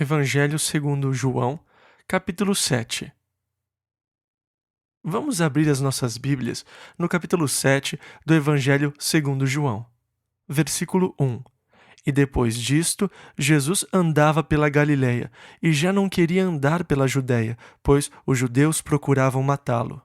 Evangelho segundo João, capítulo 7. Vamos abrir as nossas Bíblias no capítulo 7 do Evangelho segundo João. Versículo 1. E depois disto, Jesus andava pela Galileia, e já não queria andar pela Judéia, pois os judeus procuravam matá-lo.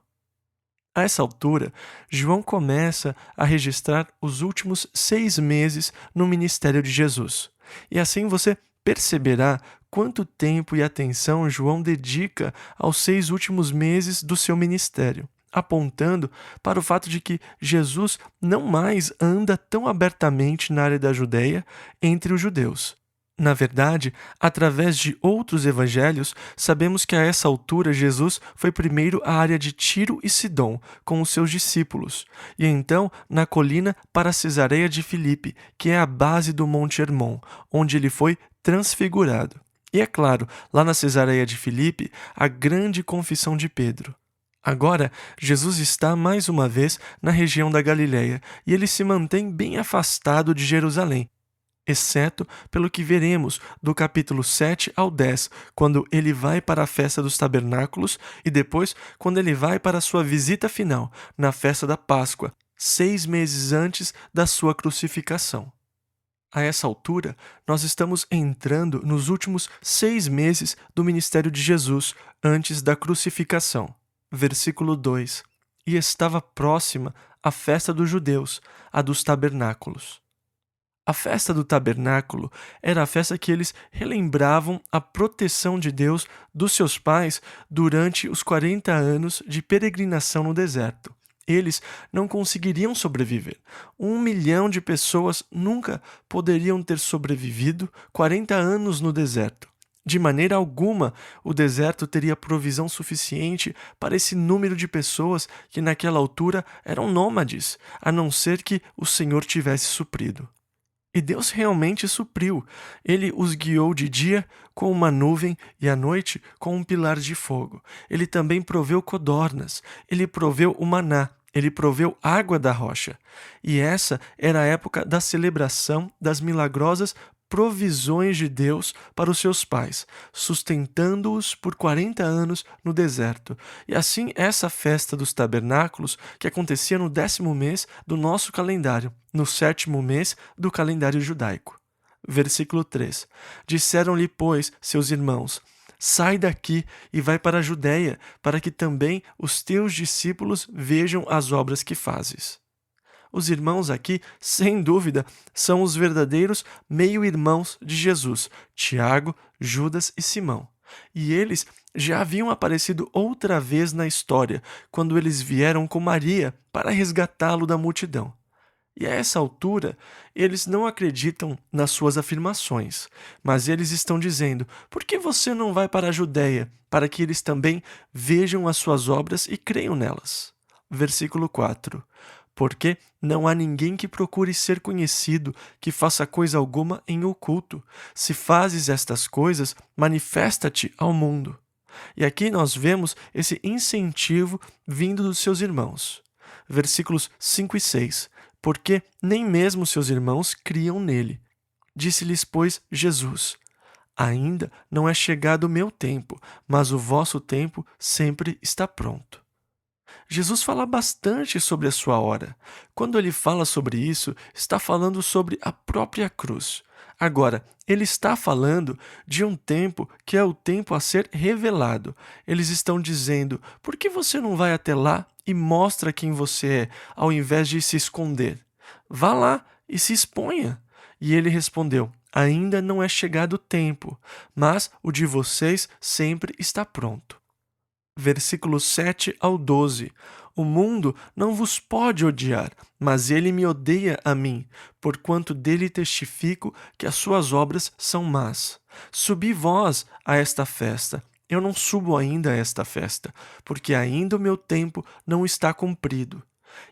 A essa altura, João começa a registrar os últimos 6 meses no ministério de Jesus. E assim você perceberá quanto tempo e atenção João dedica aos 6 últimos meses do seu ministério, apontando para o fato de que Jesus não mais anda tão abertamente na área da Judéia entre os judeus. Na verdade, através de outros evangelhos, sabemos que a essa altura Jesus foi primeiro à área de Tiro e Sidom com os seus discípulos, e então na colina para Cesareia de Filipe, que é a base do Monte Hermon, onde ele foi transfigurado. E é claro, lá na Cesareia de Filipe, a grande confissão de Pedro. Agora, Jesus está mais uma vez na região da Galileia, e ele se mantém bem afastado de Jerusalém, exceto pelo que veremos do capítulo 7 ao 10, quando ele vai para a festa dos tabernáculos e depois quando ele vai para a sua visita final, na festa da Páscoa, 6 meses antes da sua crucificação. A essa altura, nós estamos entrando nos últimos 6 meses do ministério de Jesus, antes da crucificação. Versículo 2. E estava próxima a festa dos judeus, a dos tabernáculos. A festa do tabernáculo era a festa que eles relembravam a proteção de Deus dos seus pais durante os 40 anos de peregrinação no deserto. Eles não conseguiriam sobreviver. 1 milhão de pessoas nunca poderiam ter sobrevivido 40 anos no deserto. De maneira alguma, o deserto teria provisão suficiente para esse número de pessoas que naquela altura eram nômades, a não ser que o Senhor tivesse suprido. E Deus realmente supriu. Ele os guiou de dia com uma nuvem e à noite com um pilar de fogo. Ele também proveu codornas. Ele proveu o maná. Ele proveu água da rocha. E essa era a época da celebração das milagrosas provisões de Deus para os seus pais, sustentando-os por 40 anos no deserto. E assim essa festa dos tabernáculos, que acontecia no 10º mês do nosso calendário, no 7º mês do calendário judaico. Versículo 3. Disseram-lhe, pois, seus irmãos: sai daqui e vai para a Judéia, para que também os teus discípulos vejam as obras que fazes. Os irmãos aqui, sem dúvida, são os verdadeiros meio-irmãos de Jesus, Tiago, Judas e Simão. E eles já haviam aparecido outra vez na história, quando eles vieram com Maria para resgatá-lo da multidão. E a essa altura, eles não acreditam nas suas afirmações, mas eles estão dizendo: por que você não vai para a Judéia, para que eles também vejam as suas obras e creiam nelas? Versículo 4. Porque não há ninguém que procure ser conhecido, que faça coisa alguma em oculto. Se fazes estas coisas, manifesta-te ao mundo. E aqui nós vemos esse incentivo vindo dos seus irmãos. Versículos 5 e 6. Porque nem mesmo seus irmãos criam nele. Disse-lhes, pois, Jesus: ainda não é chegado o meu tempo, mas o vosso tempo sempre está pronto. Jesus fala bastante sobre a sua hora. Quando ele fala sobre isso, está falando sobre a própria cruz. Agora, ele está falando de um tempo que é o tempo a ser revelado. Eles estão dizendo: por que você não vai até lá e mostra quem você é, ao invés de se esconder? Vá lá e se exponha. E ele respondeu: ainda não é chegado o tempo, mas o de vocês sempre está pronto. Versículos 7 ao 12. O mundo não vos pode odiar, mas ele me odeia a mim, porquanto dele testifico que as suas obras são más. Subi vós a esta festa. Eu não subo ainda a esta festa, porque ainda o meu tempo não está cumprido.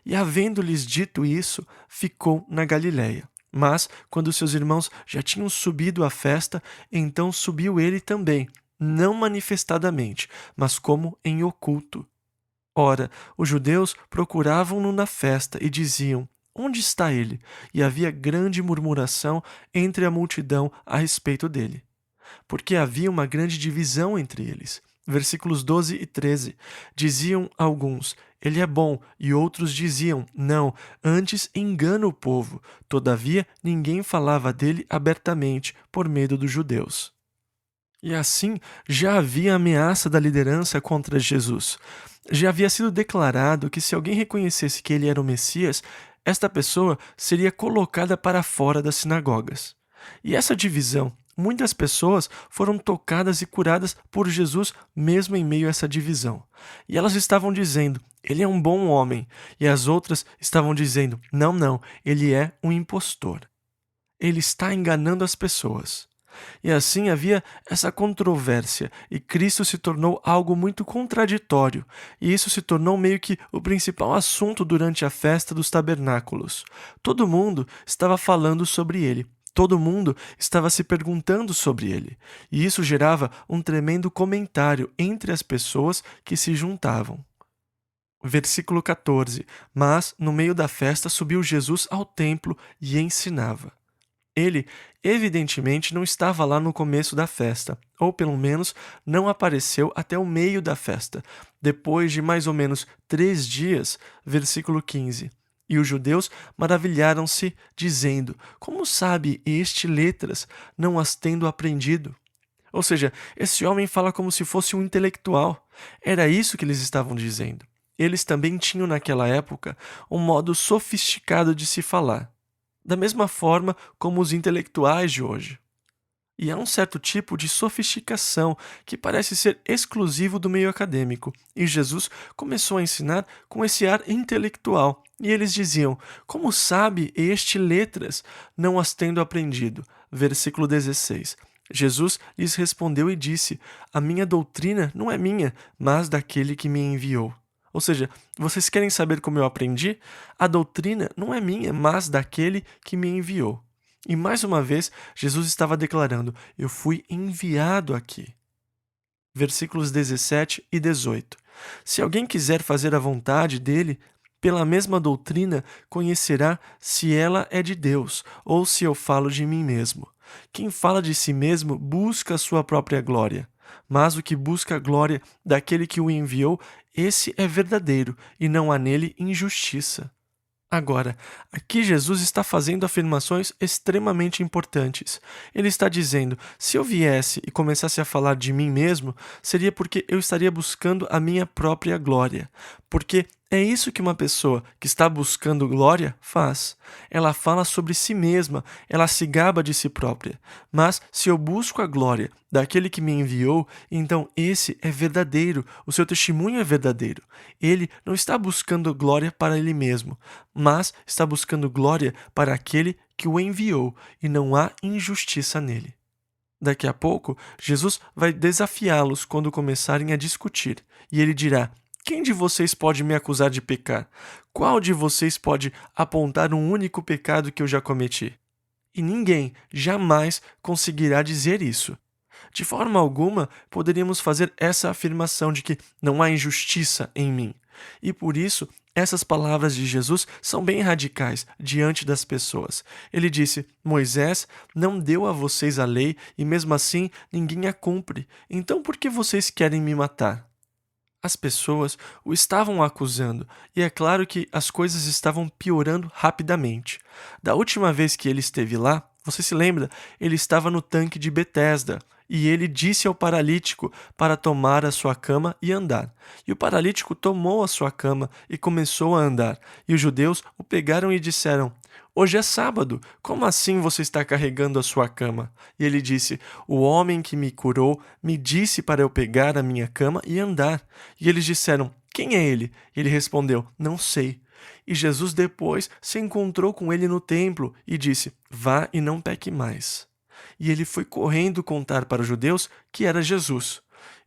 E havendo-lhes dito isso, ficou na Galileia. Mas, quando seus irmãos já tinham subido à festa, então subiu ele também, não manifestadamente, mas como em oculto. Ora, os judeus procuravam-no na festa e diziam: onde está ele? E havia grande murmuração entre a multidão a respeito dele. porque havia uma grande divisão entre eles. Versículos 12 e 13. Diziam alguns: ele é bom, e outros diziam: não, antes engana o povo. Todavia, ninguém falava dele abertamente, por medo dos judeus. E assim, já havia ameaça da liderança contra Jesus. Já havia sido declarado que se alguém reconhecesse que ele era o Messias, esta pessoa seria colocada para fora das sinagogas. E essa divisão, muitas pessoas foram tocadas e curadas por Jesus mesmo em meio a essa divisão. E elas estavam dizendo: ele é um bom homem. E as outras estavam dizendo: não, não, ele é um impostor. Ele está enganando as pessoas. E assim havia essa controvérsia, e Cristo se tornou algo muito contraditório, e isso se tornou meio que o principal assunto durante a festa dos tabernáculos. Todo mundo estava falando sobre ele. Todo mundo estava se perguntando sobre ele, e isso gerava um tremendo comentário entre as pessoas que se juntavam. Versículo 14. Mas, no meio da festa, subiu Jesus ao templo e ensinava. Ele, evidentemente, não estava lá no começo da festa, ou pelo menos não apareceu até o meio da festa, depois de mais ou menos 3 dias, versículo 15. E os judeus maravilharam-se, dizendo: como sabe este letras, não as tendo aprendido? Ou seja, esse homem fala como se fosse um intelectual. Era isso que eles estavam dizendo. Eles também tinham naquela época um modo sofisticado de se falar, da mesma forma como os intelectuais de hoje. E há um certo tipo de sofisticação que parece ser exclusivo do meio acadêmico, e Jesus começou a ensinar com esse ar intelectual. E eles diziam: como sabe este letras, não as tendo aprendido? Versículo 16. Jesus lhes respondeu e disse: a minha doutrina não é minha, mas daquele que me enviou. Ou seja, vocês querem saber como eu aprendi? A doutrina não é minha, mas daquele que me enviou. E mais uma vez, Jesus estava declarando: eu fui enviado aqui. Versículos 17 e 18. Se alguém quiser fazer a vontade dele, pela mesma doutrina conhecerá se ela é de Deus, ou se eu falo de mim mesmo. Quem fala de si mesmo busca a sua própria glória. Mas o que busca a glória daquele que o enviou, esse é verdadeiro, e não há nele injustiça. Agora, aqui Jesus está fazendo afirmações extremamente importantes. Ele está dizendo: se eu viesse e começasse a falar de mim mesmo, seria porque eu estaria buscando a minha própria glória. Porque é isso que uma pessoa que está buscando glória faz. Ela fala sobre si mesma, ela se gaba de si própria. Mas se eu busco a glória daquele que me enviou, então esse é verdadeiro, o seu testemunho é verdadeiro. Ele não está buscando glória para ele mesmo, mas está buscando glória para aquele que o enviou, e não há injustiça nele. Daqui a pouco, Jesus vai desafiá-los quando começarem a discutir, e ele dirá: quem de vocês pode me acusar de pecar? Qual de vocês pode apontar um único pecado que eu já cometi? E ninguém jamais conseguirá dizer isso. De forma alguma, poderíamos fazer essa afirmação de que não há injustiça em mim. E por isso, essas palavras de Jesus são bem radicais diante das pessoas. Ele disse: Moisés não deu a vocês a lei e mesmo assim ninguém a cumpre. Então por que vocês querem me matar? As pessoas o estavam acusando, e é claro que as coisas estavam piorando rapidamente. Da última vez que ele esteve lá, você se lembra? Ele estava no tanque de Betesda, e ele disse ao paralítico para tomar a sua cama e andar. E o paralítico tomou a sua cama e começou a andar. E os judeus o pegaram e disseram: hoje é sábado, como assim você está carregando a sua cama? E ele disse: o homem que me curou me disse para eu pegar a minha cama e andar. E eles disseram: quem é ele? E ele respondeu: não sei. E Jesus depois se encontrou com ele no templo e disse: vá e não peque mais. E ele foi correndo contar para os judeus que era Jesus.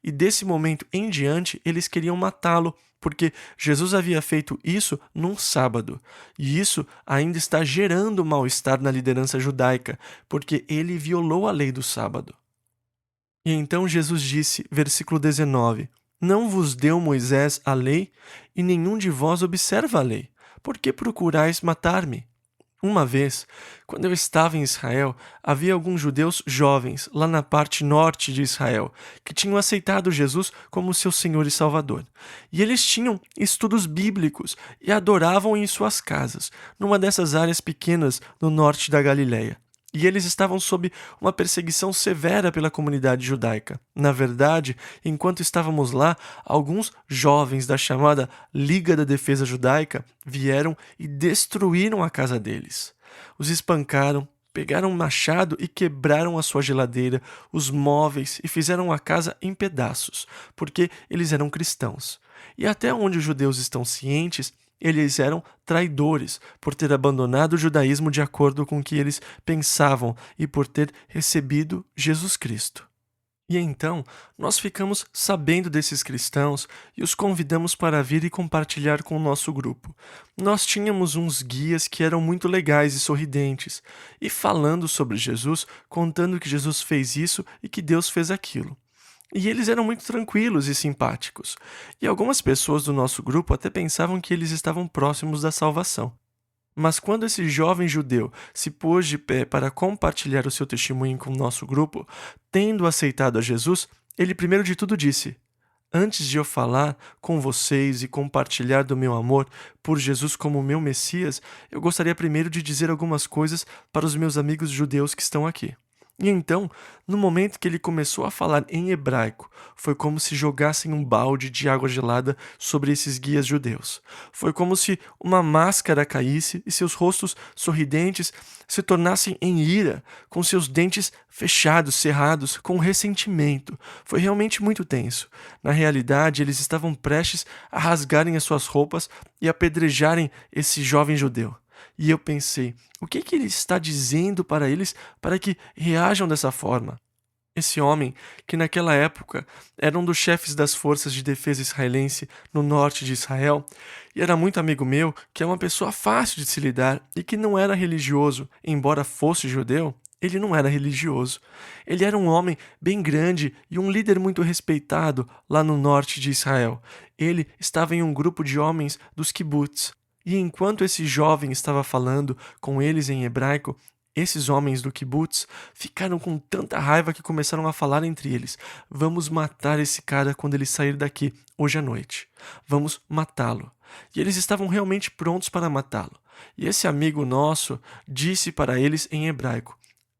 E desse momento em diante eles queriam matá-lo, porque Jesus havia feito isso num sábado. E isso ainda está gerando mal-estar na liderança judaica, porque ele violou a lei do sábado. E então Jesus disse, versículo 19: não vos deu Moisés a lei, e nenhum de vós observa a lei. Por que procurais matar-me? Uma vez, quando eu estava em Israel, havia alguns judeus jovens lá na parte norte de Israel que tinham aceitado Jesus como seu Senhor e Salvador. E eles tinham estudos bíblicos e adoravam em suas casas, numa dessas áreas pequenas no norte da Galileia. E eles estavam sob uma perseguição severa pela comunidade judaica. Na verdade, enquanto estávamos lá, alguns jovens da chamada Liga da Defesa Judaica vieram e destruíram a casa deles. Os espancaram, pegaram um machado e quebraram a sua geladeira, os móveis e fizeram a casa em pedaços, porque eles eram cristãos. E até onde os judeus estão cientes, eles eram traidores por ter abandonado o judaísmo de acordo com o que eles pensavam e por ter recebido Jesus Cristo. E então, nós ficamos sabendo desses cristãos e os convidamos para vir e compartilhar com o nosso grupo. Nós tínhamos uns guias que eram muito legais e sorridentes, e falando sobre Jesus, contando que Jesus fez isso e que Deus fez aquilo. E eles eram muito tranquilos e simpáticos. E algumas pessoas do nosso grupo até pensavam que eles estavam próximos da salvação. Mas quando esse jovem judeu se pôs de pé para compartilhar o seu testemunho com o nosso grupo, tendo aceitado a Jesus, ele primeiro de tudo disse: Antes de eu falar com vocês e compartilhar do meu amor por Jesus como meu Messias, eu gostaria primeiro de dizer algumas coisas para os meus amigos judeus que estão aqui. E então, no momento que ele começou a falar em hebraico, foi como se jogassem um balde de água gelada sobre esses guias judeus. Foi como se uma máscara caísse e seus rostos sorridentes se tornassem em ira, com seus dentes fechados, cerrados, com ressentimento. Foi realmente muito tenso. Na realidade, eles estavam prestes a rasgarem as suas roupas e apedrejarem esse jovem judeu. E eu pensei, o que ele está dizendo para eles para que reajam dessa forma? Esse homem, que naquela época era um dos chefes das forças de defesa israelense no norte de Israel, e era muito amigo meu, que é uma pessoa fácil de se lidar e que não era religioso, embora fosse judeu, ele não era religioso. Ele era um homem bem grande e um líder muito respeitado lá no norte de Israel. Ele estava em um grupo de homens dos kibbutz. E enquanto esse jovem estava falando com eles em hebraico, esses homens do kibbutz ficaram com tanta raiva que começaram a falar entre eles: Vamos matar esse cara quando ele sair daqui, hoje à noite. Vamos matá-lo. E eles estavam realmente prontos para matá-lo. E esse amigo nosso disse para eles em hebraico: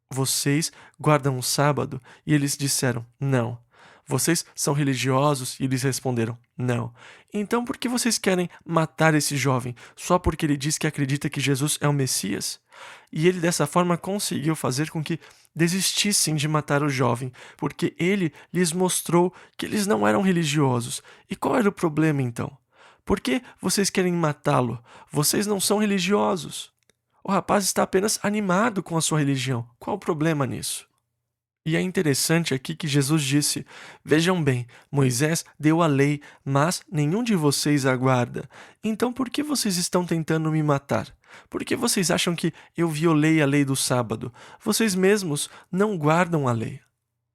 Vocês guardam o sábado? E eles disseram: Não. Vocês são religiosos? E eles responderam: Não. Então por que vocês querem matar esse jovem só porque ele diz que acredita que Jesus é o Messias? E ele dessa forma conseguiu fazer com que desistissem de matar o jovem, porque ele lhes mostrou que eles não eram religiosos. E qual era o problema então? Por que vocês querem matá-lo? Vocês não são religiosos. O rapaz está apenas animado com a sua religião. Qual o problema nisso? E é interessante aqui que Jesus disse: Vejam bem, Moisés deu a lei, mas nenhum de vocês a guarda. Então por que vocês estão tentando me matar? Por que vocês acham que eu violei a lei do sábado? Vocês mesmos não guardam a lei.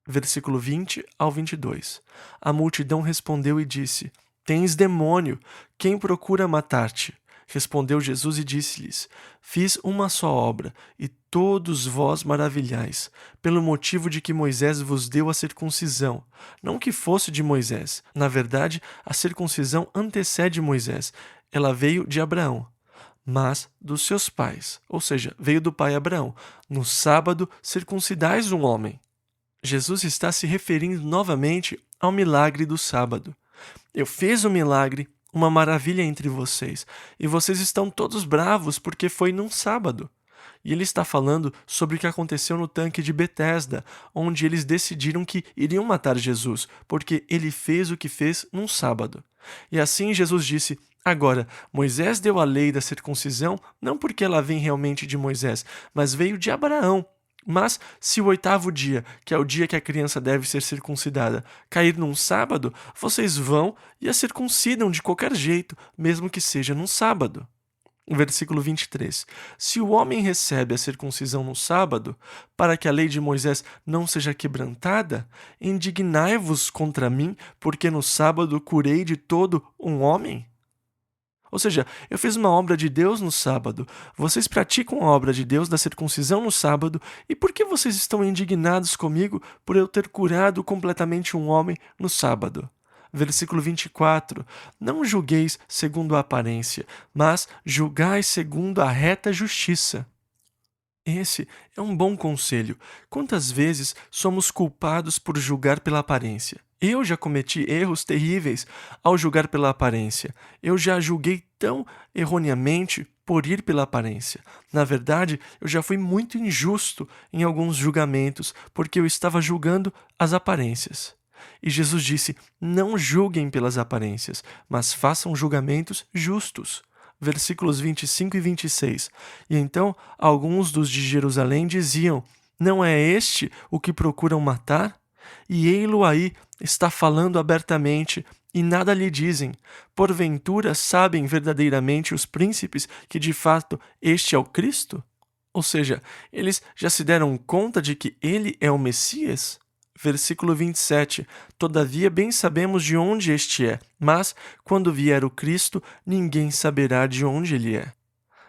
Versículo 20 ao 22. A multidão respondeu e disse: Tens demônio, quem procura matar-te? Respondeu Jesus e disse-lhes: Fiz uma só obra, e todos vós maravilhais, pelo motivo de que Moisés vos deu a circuncisão. Não que fosse de Moisés. Na verdade, a circuncisão antecede Moisés. Ela veio de Abraão, mas dos seus pais, ou seja, veio do pai Abraão. No sábado, circuncidais um homem. Jesus está se referindo novamente ao milagre do sábado. Eu fiz o milagre, uma maravilha entre vocês, e vocês estão todos bravos porque foi num sábado. E ele está falando sobre o que aconteceu no tanque de Betesda, onde eles decidiram que iriam matar Jesus, porque ele fez o que fez num sábado. E assim Jesus disse: Agora, Moisés deu a lei da circuncisão não porque ela vem realmente de Moisés, mas veio de Abraão. Mas se o 8º dia, que é o dia que a criança deve ser circuncidada, cair num sábado, vocês vão e a circuncidam de qualquer jeito, mesmo que seja num sábado. Versículo 23. Se o homem recebe a circuncisão no sábado, para que a lei de Moisés não seja quebrantada, indignai-vos contra mim, porque no sábado curei de todo um homem? Ou seja, eu fiz uma obra de Deus no sábado. Vocês praticam a obra de Deus da circuncisão no sábado, e por que vocês estão indignados comigo por eu ter curado completamente um homem no sábado? Versículo 24: Não julgueis segundo a aparência, mas julgai segundo a reta justiça. Esse é um bom conselho. Quantas vezes somos culpados por julgar pela aparência? Eu já cometi erros terríveis ao julgar pela aparência. Eu já julguei tão erroneamente por ir pela aparência. Na verdade, eu já fui muito injusto em alguns julgamentos, porque eu estava julgando as aparências. E Jesus disse: Não julguem pelas aparências, mas façam julgamentos justos. Versículos 25 e 26. E então alguns dos de Jerusalém diziam: Não é este o que procuram matar? E ei-lo aí, está falando abertamente, e nada lhe dizem. Porventura sabem verdadeiramente os príncipes que de fato este é o Cristo? Ou seja, eles já se deram conta de que ele é o Messias? Versículo 27. Todavia bem sabemos de onde este é, mas, quando vier o Cristo, ninguém saberá de onde ele é.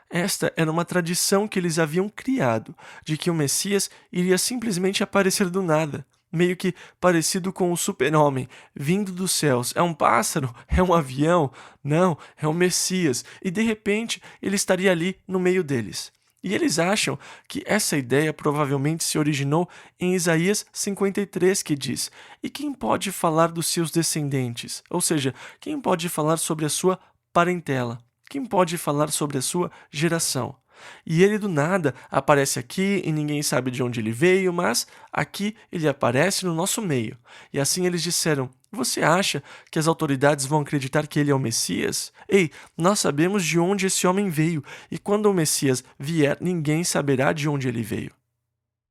Esta era uma tradição que eles haviam criado, de que o Messias iria simplesmente aparecer do nada, meio que parecido com o super-homem, vindo dos céus. É um pássaro? É um avião? Não, é o Messias. E de repente ele estaria ali no meio deles. E eles acham que essa ideia provavelmente se originou em Isaías 53, que diz: E quem pode falar dos seus descendentes? Ou seja, quem pode falar sobre a sua parentela? Quem pode falar sobre a sua geração? E ele do nada aparece aqui e ninguém sabe de onde ele veio, mas aqui ele aparece no nosso meio. E assim eles disseram: Você acha que as autoridades vão acreditar que ele é o Messias? Ei, nós sabemos de onde esse homem veio, e quando o Messias vier, ninguém saberá de onde ele veio.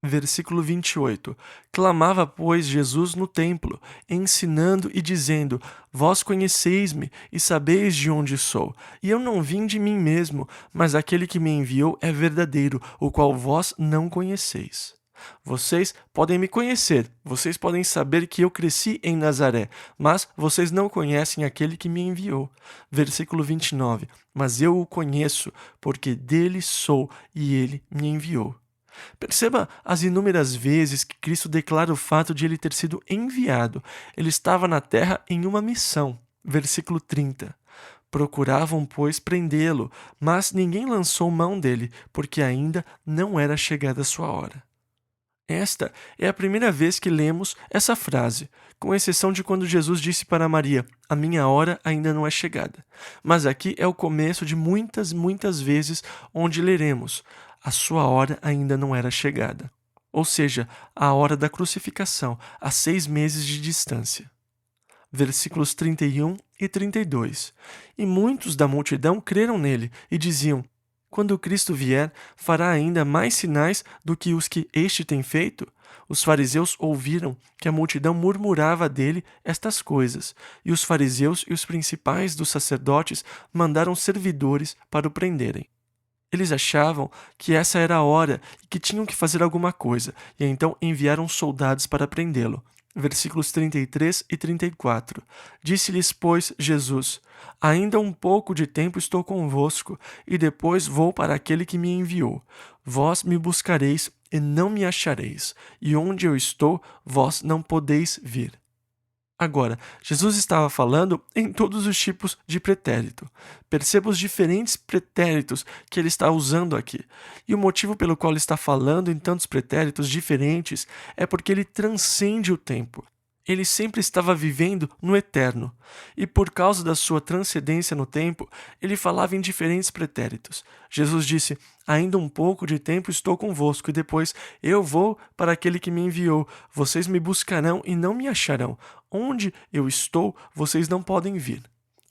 Versículo 28. Clamava, pois, Jesus no templo, ensinando e dizendo: Vós conheceis-me e sabeis de onde sou. E eu não vim de mim mesmo, mas aquele que me enviou é verdadeiro, o qual vós não conheceis. Vocês podem me conhecer, vocês podem saber que eu cresci em Nazaré, mas vocês não conhecem aquele que me enviou. Versículo 29. Mas eu o conheço, porque dele sou e ele me enviou. Perceba as inúmeras vezes que Cristo declara o fato de ele ter sido enviado. Ele estava na terra em uma missão. Versículo 30. Procuravam, pois, prendê-lo, mas ninguém lançou mão dele, porque ainda não era chegada a sua hora. Esta é a primeira vez que lemos essa frase, com exceção de quando Jesus disse para Maria: A minha hora ainda não é chegada. Mas aqui é o começo de muitas vezes onde leremos: A sua hora ainda não era chegada. Ou seja, a hora da crucificação, a 6 meses de distância. Versículos 31 e 32. E muitos da multidão creram nele e diziam: Quando Cristo vier, fará ainda mais sinais do que os que este tem feito? Os fariseus ouviram que a multidão murmurava dele estas coisas, e os fariseus e os principais dos sacerdotes mandaram servidores para o prenderem. Eles achavam que essa era a hora e que tinham que fazer alguma coisa, e então enviaram soldados para prendê-lo. Versículos 33 e 34. Disse-lhes, pois, Jesus: Ainda um pouco de tempo estou convosco, e depois vou para aquele que me enviou. Vós me buscareis e não me achareis, e onde eu estou, vós não podeis vir. Agora, Jesus estava falando em todos os tipos de pretérito. Perceba os diferentes pretéritos que ele está usando aqui. E o motivo pelo qual ele está falando em tantos pretéritos diferentes é porque ele transcende o tempo. Ele sempre estava vivendo no eterno. E por causa da sua transcendência no tempo, ele falava em diferentes pretéritos. Jesus disse: Ainda um pouco de tempo estou convosco, e depois eu vou para aquele que me enviou. Vocês me buscarão e não me acharão. Onde eu estou, vocês não podem vir.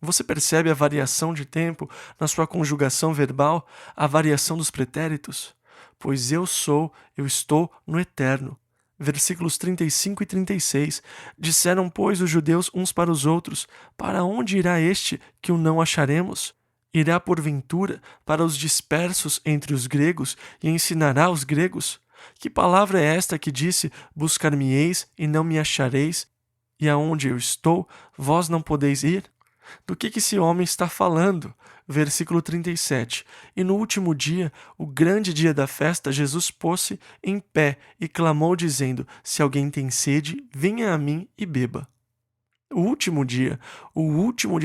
Você percebe a variação de tempo na sua conjugação verbal, a variação dos pretéritos? Pois eu estou no eterno. Versículos 35 e 36. Disseram, pois, os judeus uns para os outros: Para onde irá este que o não acharemos? Irá, porventura, para os dispersos entre os gregos e ensinará os gregos? Que palavra é esta que disse: Buscar-me-eis e não me achareis, e aonde eu estou, vós não podeis ir? Do que esse homem está falando? Versículo 37. E no último dia, o grande dia da festa, Jesus pôs-se em pé e clamou, dizendo: Se alguém tem sede, venha a mim e beba. O último dia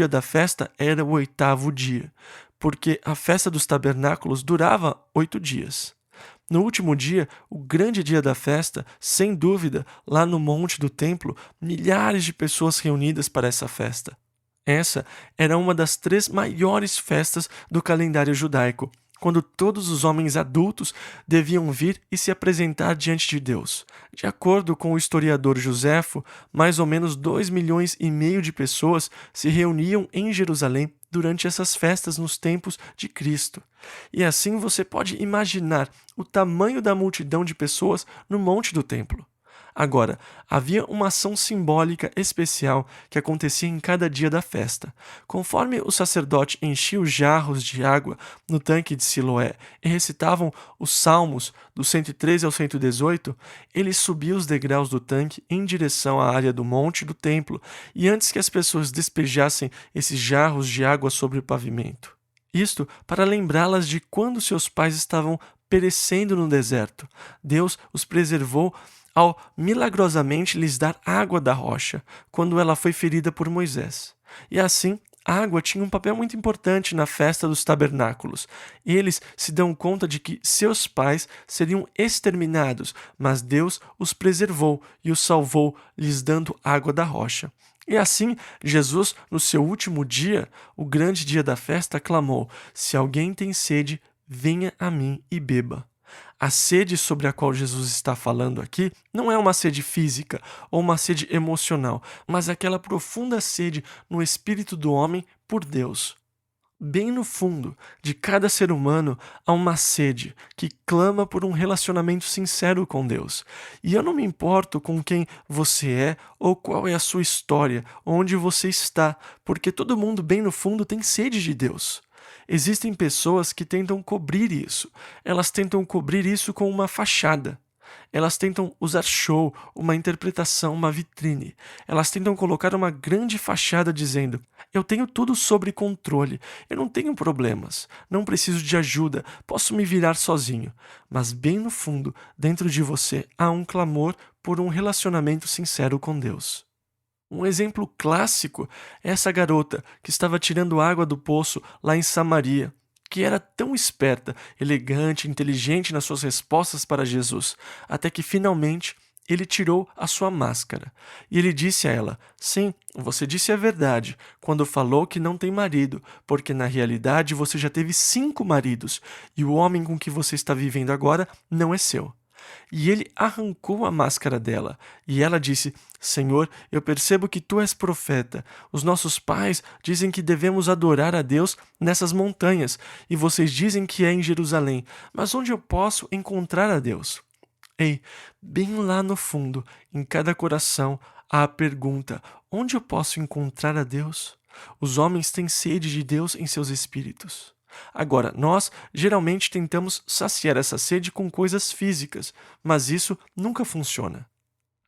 da festa era o 8º dia, porque a festa dos tabernáculos durava 8 dias. No último dia, o grande dia da festa, sem dúvida, lá no monte do templo, milhares de pessoas reunidas para essa festa. Essa era uma das 3 maiores festas do calendário judaico, quando todos os homens adultos deviam vir e se apresentar diante de Deus. De acordo com o historiador Joséfo, mais ou menos 2,5 milhões de pessoas se reuniam em Jerusalém durante essas festas nos tempos de Cristo. E assim você pode imaginar o tamanho da multidão de pessoas no monte do templo. Agora, havia uma ação simbólica especial que acontecia em cada dia da festa. Conforme o sacerdote enchia os jarros de água no tanque de Siloé e recitavam os salmos do 113 ao 118, ele subia os degraus do tanque em direção à área do monte do templo, e antes que as pessoas despejassem esses jarros de água sobre o pavimento. Isto para lembrá-las de quando seus pais estavam perecendo no deserto. Deus os preservou ao milagrosamente lhes dar água da rocha, quando ela foi ferida por Moisés. E assim, a água tinha um papel muito importante na festa dos tabernáculos. Eles se dão conta de que seus pais seriam exterminados, mas Deus os preservou e os salvou, lhes dando água da rocha. E assim, Jesus, no seu último dia, o grande dia da festa, clamou: Se alguém tem sede, venha a mim e beba. A sede sobre a qual Jesus está falando aqui não é uma sede física ou uma sede emocional, mas aquela profunda sede no espírito do homem por Deus. Bem no fundo de cada ser humano há uma sede que clama por um relacionamento sincero com Deus. E eu não me importo com quem você é ou qual é a sua história, onde você está, porque todo mundo bem no fundo tem sede de Deus. Existem pessoas que tentam cobrir isso. Elas tentam cobrir isso com uma fachada. Elas tentam usar show, uma interpretação, uma vitrine. Elas tentam colocar uma grande fachada dizendo: eu tenho tudo sob controle, eu não tenho problemas, não preciso de ajuda, posso me virar sozinho. Mas bem no fundo, dentro de você, há um clamor por um relacionamento sincero com Deus. Um exemplo clássico é essa garota que estava tirando água do poço lá em Samaria, que era tão esperta, elegante, inteligente nas suas respostas para Jesus, até que finalmente ele tirou a sua máscara. E ele disse a ela: sim, você disse a verdade quando falou que não tem marido, porque na realidade você já teve 5 maridos, e o homem com que você está vivendo agora não é seu. E ele arrancou a máscara dela, e ela disse: Senhor, eu percebo que tu és profeta. Os nossos pais dizem que devemos adorar a Deus nessas montanhas, e vocês dizem que é em Jerusalém. Mas onde eu posso encontrar a Deus? Ei, bem lá no fundo, em cada coração, há a pergunta: onde eu posso encontrar a Deus? Os homens têm sede de Deus em seus espíritos. Agora, nós geralmente tentamos saciar essa sede com coisas físicas, mas isso nunca funciona.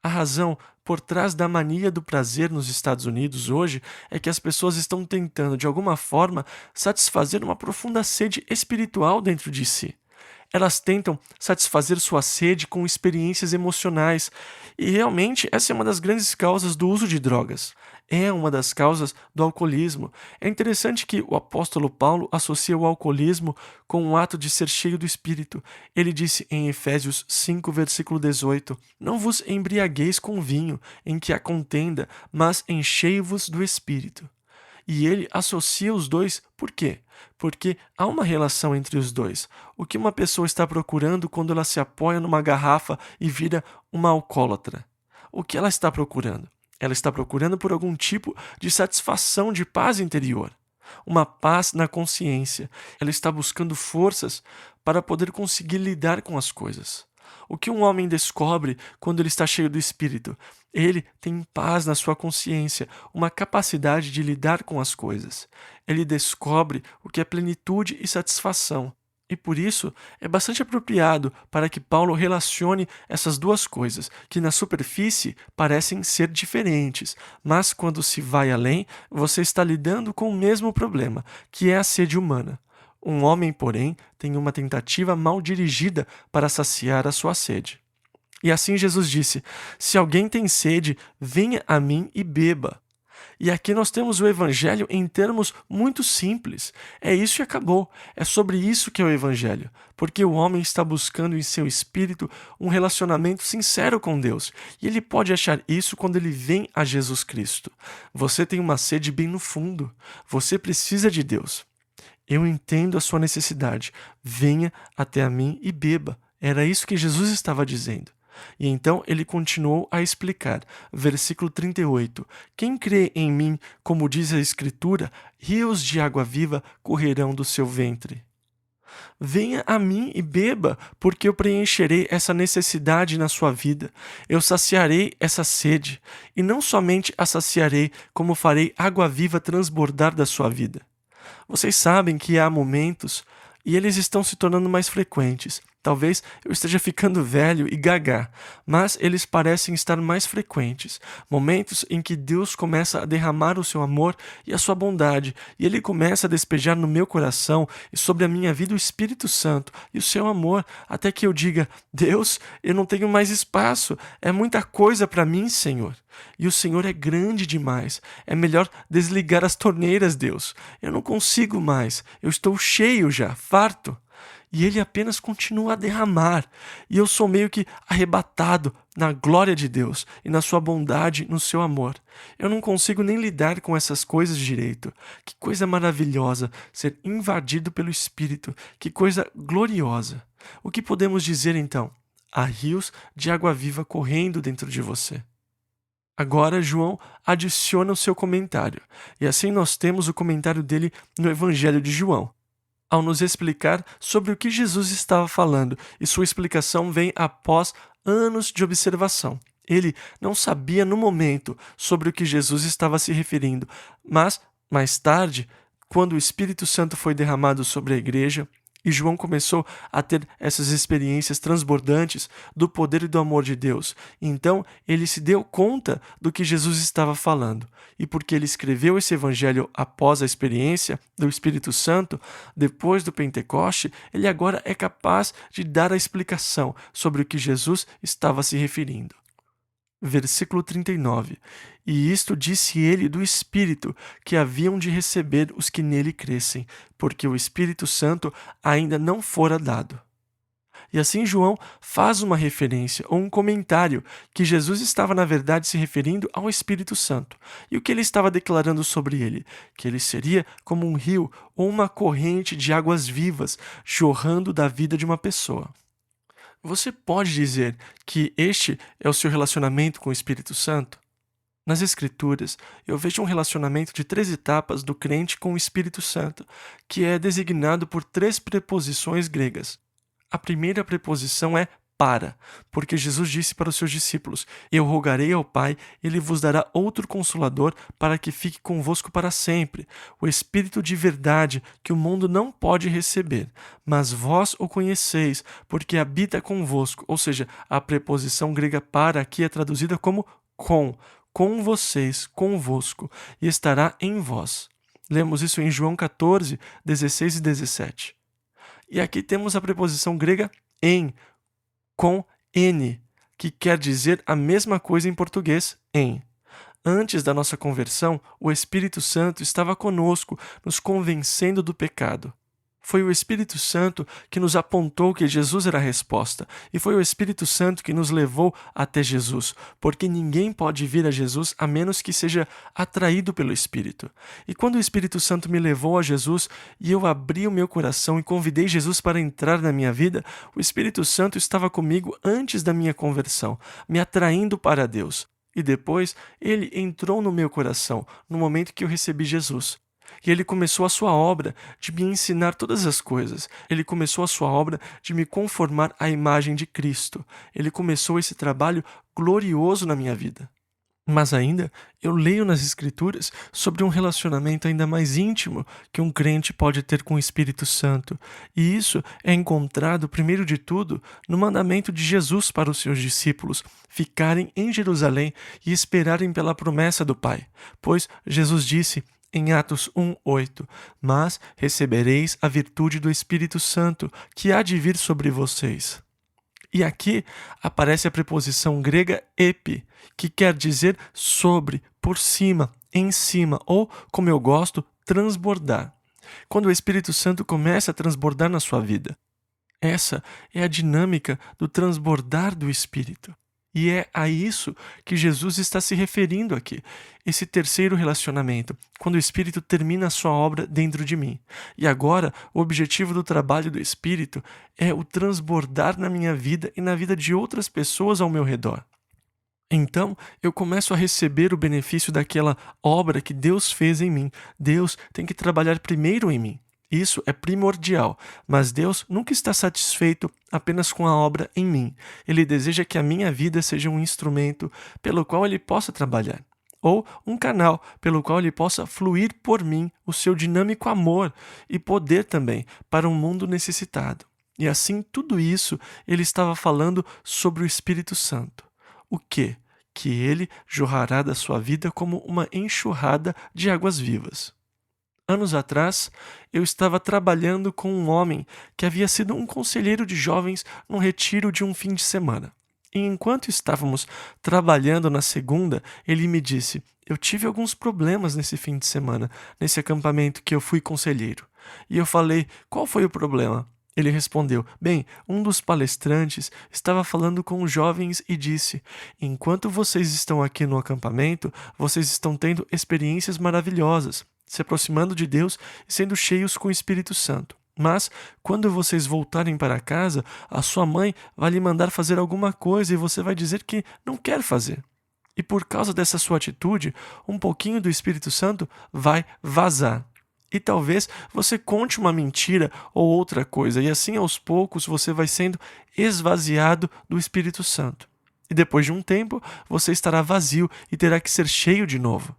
A razão por trás da mania do prazer nos Estados Unidos hoje é que as pessoas estão tentando, de alguma forma, satisfazer uma profunda sede espiritual dentro de si. Elas tentam satisfazer sua sede com experiências emocionais, e realmente essa é uma das grandes causas do uso de drogas. É uma das causas do alcoolismo. É interessante que o apóstolo Paulo associa o alcoolismo com o ato de ser cheio do Espírito. Ele disse em Efésios 5, versículo 18: Não vos embriagueis com vinho, em que há contenda, mas enchei-vos do Espírito. E ele associa os dois, por quê? Porque há uma relação entre os dois. O que uma pessoa está procurando quando ela se apoia numa garrafa e vira uma alcoólatra? O que ela está procurando? Ela está procurando por algum tipo de satisfação, de paz interior. Uma paz na consciência. Ela está buscando forças para poder conseguir lidar com as coisas. O que um homem descobre quando ele está cheio do Espírito? Ele tem paz na sua consciência, uma capacidade de lidar com as coisas. Ele descobre o que é plenitude e satisfação. E por isso é bastante apropriado para que Paulo relacione essas duas coisas, que na superfície parecem ser diferentes, mas quando se vai além, você está lidando com o mesmo problema, que é a sede humana. Um homem, porém, tem uma tentativa mal dirigida para saciar a sua sede. E assim Jesus disse: Se alguém tem sede, venha a mim e beba. E aqui nós temos o Evangelho em termos muito simples. É isso e acabou. É sobre isso que é o Evangelho. Porque o homem está buscando em seu espírito um relacionamento sincero com Deus. E ele pode achar isso quando ele vem a Jesus Cristo. Você tem uma sede bem no fundo. Você precisa de Deus. Eu entendo a sua necessidade. Venha até a mim e beba. Era isso que Jesus estava dizendo. E então ele continuou a explicar, versículo 38, Quem crê em mim, como diz a Escritura, rios de água viva correrão do seu ventre. Venha a mim e beba, porque eu preencherei essa necessidade na sua vida. Eu saciarei essa sede, e não somente a saciarei, como farei água viva transbordar da sua vida. Vocês sabem que há momentos, e eles estão se tornando mais frequentes. Talvez eu esteja ficando velho e gagá, mas eles parecem estar mais frequentes. Momentos em que Deus começa a derramar o seu amor e a sua bondade, e Ele começa a despejar no meu coração e sobre a minha vida o Espírito Santo e o seu amor, até que eu diga: Deus, eu não tenho mais espaço, é muita coisa para mim, Senhor. E o Senhor é grande demais. É melhor desligar as torneiras, Deus. Eu não consigo mais. Eu estou cheio já, farto. E ele apenas continua a derramar. E eu sou meio que arrebatado na glória de Deus e na sua bondade, no seu amor. Eu não consigo nem lidar com essas coisas direito. Que coisa maravilhosa ser invadido pelo Espírito. Que coisa gloriosa. O que podemos dizer então? Há rios de água viva correndo dentro de você. Agora, João adiciona o seu comentário. E assim nós temos o comentário dele no Evangelho de João, ao nos explicar sobre o que Jesus estava falando, e sua explicação vem após anos de observação. Ele não sabia no momento sobre o que Jesus estava se referindo, mas, mais tarde, quando o Espírito Santo foi derramado sobre a igreja, e João começou a ter essas experiências transbordantes do poder e do amor de Deus. Então, ele se deu conta do que Jesus estava falando. E porque ele escreveu esse evangelho após a experiência do Espírito Santo, depois do Pentecoste, ele agora é capaz de dar a explicação sobre o que Jesus estava se referindo. Versículo 39. E isto disse ele do Espírito, que haviam de receber os que nele crescem, porque o Espírito Santo ainda não fora dado. E assim João faz uma referência ou um comentário que Jesus estava na verdade se referindo ao Espírito Santo. E o que ele estava declarando sobre ele? Que ele seria como um rio ou uma corrente de águas vivas jorrando da vida de uma pessoa. Você pode dizer que este é o seu relacionamento com o Espírito Santo? Nas Escrituras, eu vejo um relacionamento de 3 etapas do crente com o Espírito Santo, que é designado por 3 preposições gregas. A primeira preposição é para, porque Jesus disse para os seus discípulos: Eu rogarei ao Pai, ele vos dará outro Consolador para que fique convosco para sempre, o Espírito de verdade que o mundo não pode receber, mas vós o conheceis, porque habita convosco. Ou seja, a preposição grega para aqui é traduzida como com vocês, convosco, e estará em vós. Lemos isso em João 14, 16 e 17. E aqui temos a preposição grega em, com N, que quer dizer a mesma coisa em português, em. Antes da nossa conversão, o Espírito Santo estava conosco, nos convencendo do pecado. Foi o Espírito Santo que nos apontou que Jesus era a resposta, e foi o Espírito Santo que nos levou até Jesus, porque ninguém pode vir a Jesus a menos que seja atraído pelo Espírito. E quando o Espírito Santo me levou a Jesus e eu abri o meu coração e convidei Jesus para entrar na minha vida, o Espírito Santo estava comigo antes da minha conversão, me atraindo para Deus. E depois, ele entrou no meu coração, no momento que eu recebi Jesus. E ele começou a sua obra de me ensinar todas as coisas. Ele começou a sua obra de me conformar à imagem de Cristo. Ele começou esse trabalho glorioso na minha vida. Mas ainda, eu leio nas Escrituras sobre um relacionamento ainda mais íntimo que um crente pode ter com o Espírito Santo. E isso é encontrado, primeiro de tudo, no mandamento de Jesus para os seus discípulos ficarem em Jerusalém e esperarem pela promessa do Pai. Pois Jesus disse em Atos 1:8: Mas recebereis a virtude do Espírito Santo, que há de vir sobre vocês. E aqui aparece a preposição grega epi, que quer dizer sobre, por cima, em cima, ou, como eu gosto, transbordar. Quando o Espírito Santo começa a transbordar na sua vida. Essa é a dinâmica do transbordar do Espírito. E é a isso que Jesus está se referindo aqui, esse terceiro relacionamento, quando o Espírito termina a sua obra dentro de mim. E agora, o objetivo do trabalho do Espírito é o transbordar na minha vida e na vida de outras pessoas ao meu redor. Então, eu começo a receber o benefício daquela obra que Deus fez em mim. Deus tem que trabalhar primeiro em mim. Isso é primordial, mas Deus nunca está satisfeito apenas com a obra em mim. Ele deseja que a minha vida seja um instrumento pelo qual Ele possa trabalhar, ou um canal pelo qual Ele possa fluir por mim o seu dinâmico amor e poder também para um mundo necessitado. E assim, tudo isso Ele estava falando sobre o Espírito Santo. O quê? Que Ele jorrará da sua vida como uma enxurrada de águas vivas. Anos atrás, eu estava trabalhando com um homem que havia sido um conselheiro de jovens num retiro de um fim de semana. E enquanto estávamos trabalhando na segunda, ele me disse: Eu tive alguns problemas nesse fim de semana, nesse acampamento que eu fui conselheiro. E eu falei: Qual foi o problema? Ele respondeu: Bem, um dos palestrantes estava falando com os jovens e disse: Enquanto vocês estão aqui no acampamento, vocês estão tendo experiências maravilhosas, se aproximando de Deus e sendo cheios com o Espírito Santo. Mas, quando vocês voltarem para casa, a sua mãe vai lhe mandar fazer alguma coisa e você vai dizer que não quer fazer. E por causa dessa sua atitude, um pouquinho do Espírito Santo vai vazar. E talvez você conte uma mentira ou outra coisa, e assim aos poucos você vai sendo esvaziado do Espírito Santo. E depois de um tempo, você estará vazio e terá que ser cheio de novo.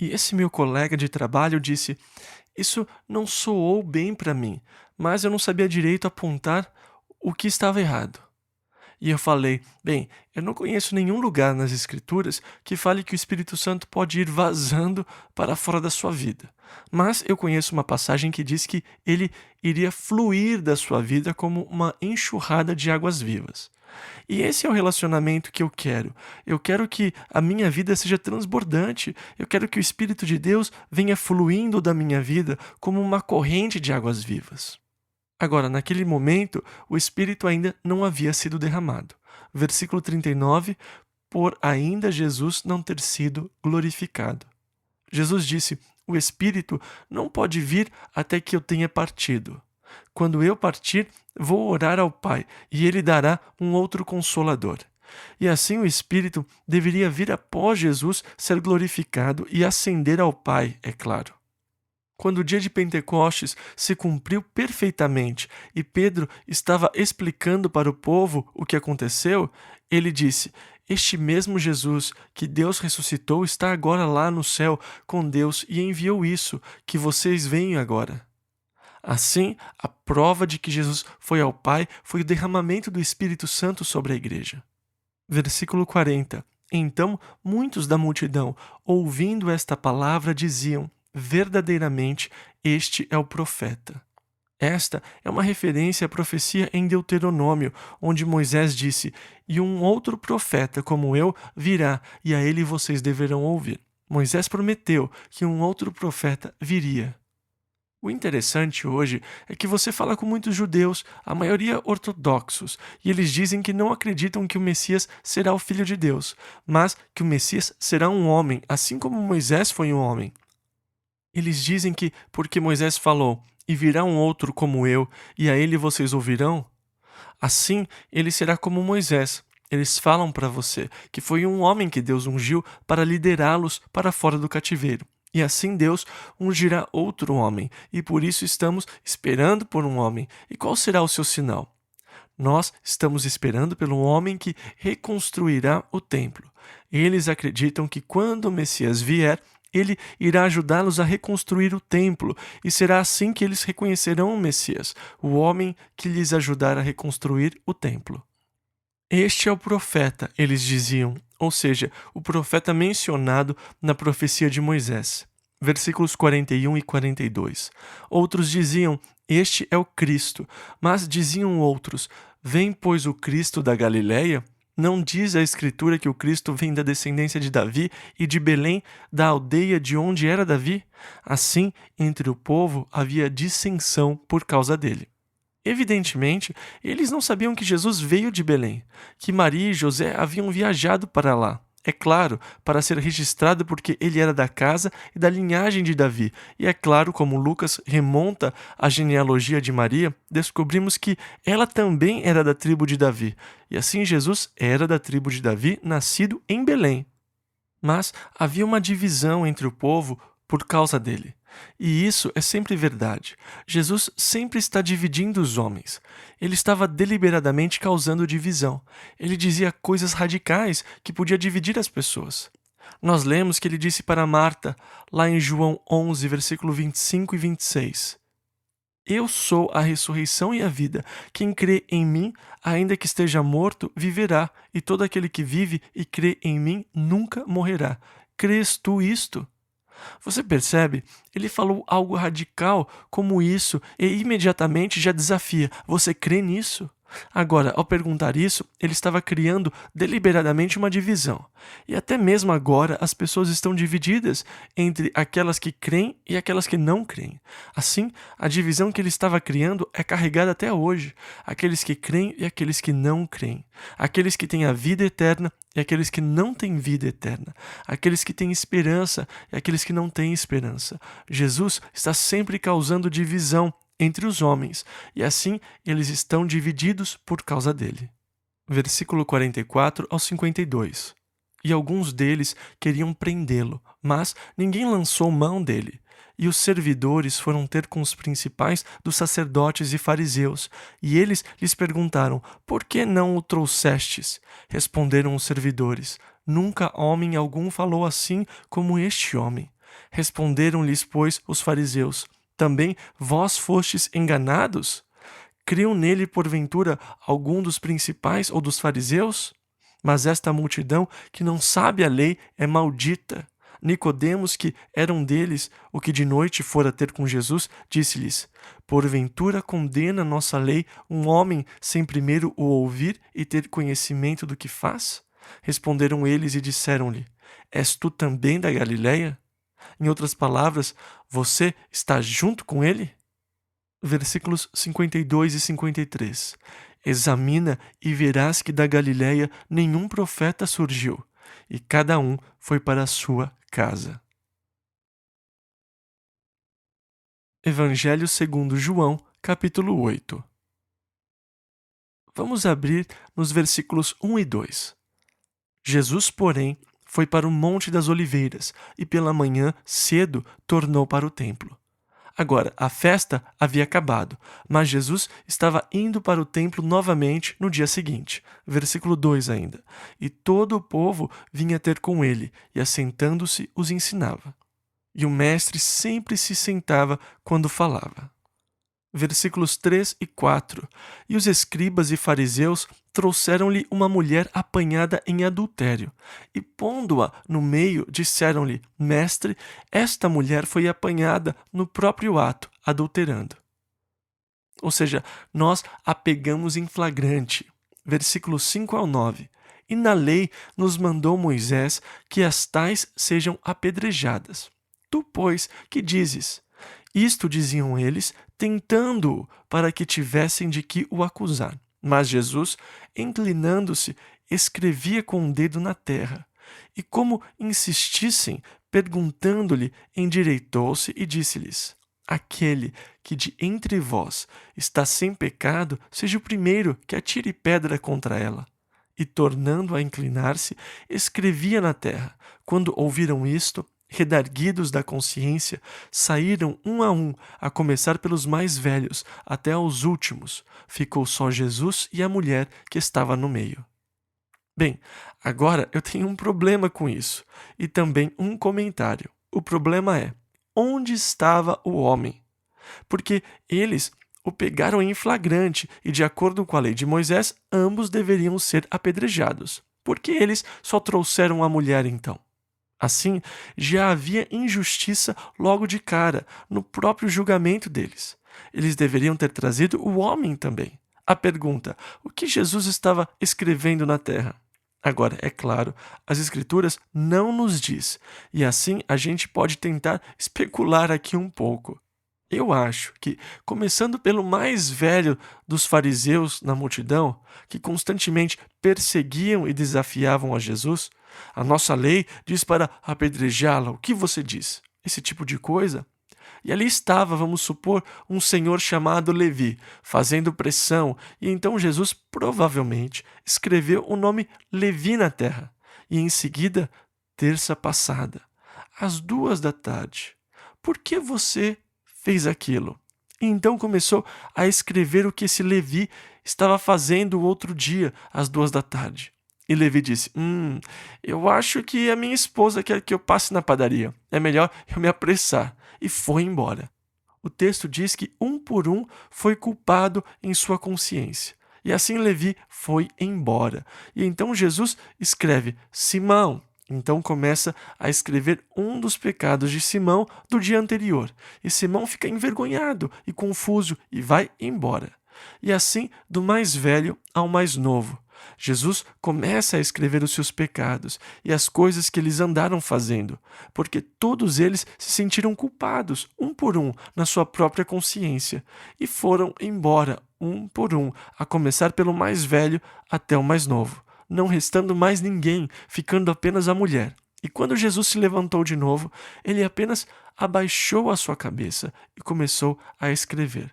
E esse meu colega de trabalho disse: Isso não soou bem para mim, mas eu não sabia direito apontar o que estava errado. E eu falei: Bem, eu não conheço nenhum lugar nas Escrituras que fale que o Espírito Santo pode ir vazando para fora da sua vida. Mas eu conheço uma passagem que diz que ele iria fluir da sua vida como uma enxurrada de águas vivas. E esse é o relacionamento que eu quero. Eu quero que a minha vida seja transbordante. Eu quero que o Espírito de Deus venha fluindo da minha vida como uma corrente de águas vivas. Agora, naquele momento, o Espírito ainda não havia sido derramado. Versículo 39, por ainda Jesus não ter sido glorificado. Jesus disse: O Espírito não pode vir até que eu tenha partido. Quando eu partir, vou orar ao Pai, e Ele dará um outro Consolador. E assim o Espírito deveria vir após Jesus ser glorificado e ascender ao Pai, é claro. Quando o dia de Pentecostes se cumpriu perfeitamente e Pedro estava explicando para o povo o que aconteceu, ele disse: Este mesmo Jesus que Deus ressuscitou está agora lá no céu com Deus e enviou isso que vocês veem agora. Assim, a prova de que Jesus foi ao Pai foi o derramamento do Espírito Santo sobre a igreja. Versículo 40. Então, muitos da multidão, ouvindo esta palavra, diziam: Verdadeiramente, este é o profeta. Esta é uma referência à profecia em Deuteronômio, onde Moisés disse: E um outro profeta como eu virá, e a ele vocês deverão ouvir. Moisés prometeu que um outro profeta viria. O interessante hoje é que você fala com muitos judeus, a maioria ortodoxos, e eles dizem que não acreditam que o Messias será o Filho de Deus, mas que o Messias será um homem, assim como Moisés foi um homem. Eles dizem que, porque Moisés falou: E virá um outro como eu, e a ele vocês ouvirão, assim ele será como Moisés. Eles falam para você que foi um homem que Deus ungiu para liderá-los para fora do cativeiro. E assim Deus ungirá outro homem, e por isso estamos esperando por um homem. E qual será o seu sinal? Nós estamos esperando pelo homem que reconstruirá o templo. Eles acreditam que quando o Messias vier, ele irá ajudá-los a reconstruir o templo, e será assim que eles reconhecerão o Messias, o homem que lhes ajudará a reconstruir o templo. Este é o profeta, eles diziam, ou seja, o profeta mencionado na profecia de Moisés. Versículos 41 e 42. Outros diziam, este é o Cristo, mas diziam outros, vem, pois, o Cristo da Galileia? Não diz a Escritura que o Cristo vem da descendência de Davi e de Belém, da aldeia de onde era Davi? Assim, entre o povo havia dissensão por causa dele. Evidentemente, eles não sabiam que Jesus veio de Belém, que Maria e José haviam viajado para lá. É claro, para ser registrado porque ele era da casa e da linhagem de Davi. E é claro, como Lucas remonta a genealogia de Maria, descobrimos que ela também era da tribo de Davi. E assim Jesus era da tribo de Davi, nascido em Belém. Mas havia uma divisão entre o povo por causa dele. E isso é sempre verdade. Jesus sempre está dividindo os homens. Ele estava deliberadamente causando divisão. Ele dizia coisas radicais que podia dividir as pessoas. Nós lemos que ele disse para Marta, lá em João 11, versículo 25 e 26. Eu sou a ressurreição e a vida. Quem crê em mim, ainda que esteja morto, viverá. E todo aquele que vive e crê em mim nunca morrerá. Crês tu isto? Você percebe? Ele falou algo radical como isso e imediatamente já desafia. Você crê nisso? Agora, ao perguntar isso, ele estava criando deliberadamente uma divisão. E até mesmo agora as pessoas estão divididas entre aquelas que creem e aquelas que não creem. Assim, a divisão que ele estava criando é carregada até hoje. Aqueles que creem e aqueles que não creem. Aqueles que têm a vida eterna e aqueles que não têm vida eterna. Aqueles que têm esperança e aqueles que não têm esperança. Jesus está sempre causando divisão entre os homens, e assim eles estão divididos por causa dele. Versículo 44 ao 52. E alguns deles queriam prendê-lo, mas ninguém lançou mão dele. E os servidores foram ter com os principais dos sacerdotes e fariseus, e eles lhes perguntaram, por que não o trouxestes? Responderam os servidores, nunca homem algum falou assim como este homem. Responderam-lhes, pois, os fariseus, também vós fostes enganados? Criam nele, porventura, algum dos principais ou dos fariseus? Mas esta multidão, que não sabe a lei, é maldita. Nicodemos, que era um deles, o que de noite fora ter com Jesus, disse-lhes, porventura condena nossa lei um homem sem primeiro o ouvir e ter conhecimento do que faz? Responderam eles e disseram-lhe, és tu também da Galileia? Em outras palavras, você está junto com ele? Versículos 52 e 53. Examina e verás que da Galileia nenhum profeta surgiu, e cada um foi para a sua casa. Evangelho segundo João, capítulo 8. Vamos abrir nos versículos 1 e 2. Jesus, porém, foi para o Monte das Oliveiras e pela manhã, cedo, tornou para o templo. Agora, a festa havia acabado, mas Jesus estava indo para o templo novamente no dia seguinte. Versículo 2 ainda. E todo o povo vinha ter com ele, e assentando-se os ensinava. E o mestre sempre se sentava quando falava. Versículos 3 e 4. E os escribas e fariseus trouxeram-lhe uma mulher apanhada em adultério, e pondo-a no meio, disseram-lhe, Mestre, esta mulher foi apanhada no próprio ato, adulterando. Ou seja, nós a pegamos em flagrante. Versículos 5 ao 9. E na lei nos mandou Moisés que as tais sejam apedrejadas. Tu, pois, que dizes? Isto diziam eles, tentando-o, para que tivessem de que o acusar. Mas Jesus, inclinando-se, escrevia com o dedo na terra. E como insistissem, perguntando-lhe, endireitou-se e disse-lhes, aquele que de entre vós está sem pecado, seja o primeiro que atire pedra contra ela. E tornando a inclinar-se, escrevia na terra. Quando ouviram isto, Redarguidos da consciência, saíram um, a começar pelos mais velhos, até aos últimos. Ficou só Jesus e a mulher que estava no meio. Bem, agora eu tenho um problema com isso, e também um comentário. O problema é, onde estava o homem? Porque eles o pegaram em flagrante e, de acordo com a lei de Moisés, ambos deveriam ser apedrejados. Por que eles só trouxeram a mulher então? Assim, já havia injustiça logo de cara, no próprio julgamento deles. Eles deveriam ter trazido o homem também. A pergunta: o que Jesus estava escrevendo na terra? Agora, é claro, as Escrituras não nos diz, e assim a gente pode tentar especular aqui um pouco. Eu acho que, começando pelo mais velho dos fariseus na multidão, que constantemente perseguiam e desafiavam a Jesus, a nossa lei diz para apedrejá-la. O que você diz? Esse tipo de coisa? E ali estava, vamos supor, um senhor chamado Levi, fazendo pressão, e então Jesus provavelmente escreveu o nome Levi na terra. E em seguida, terça passada, às 2 da tarde. Por que você fez aquilo? E então começou a escrever o que esse Levi estava fazendo o outro dia, às 2 da tarde. E Levi disse: eu acho que a minha esposa quer que eu passe na padaria. É melhor eu me apressar. E foi embora. O texto diz que um por um foi culpado em sua consciência. E assim Levi foi embora. E então Jesus escreve: Simão. Então começa a escrever um dos pecados de Simão do dia anterior. E Simão fica envergonhado e confuso e vai embora. E assim, do mais velho ao mais novo. Jesus começa a escrever os seus pecados e as coisas que eles andaram fazendo, porque todos eles se sentiram culpados, um por um, na sua própria consciência, e foram embora, um por um, a começar pelo mais velho até o mais novo, não restando mais ninguém, ficando apenas a mulher. E quando Jesus se levantou de novo, ele apenas abaixou a sua cabeça e começou a escrever.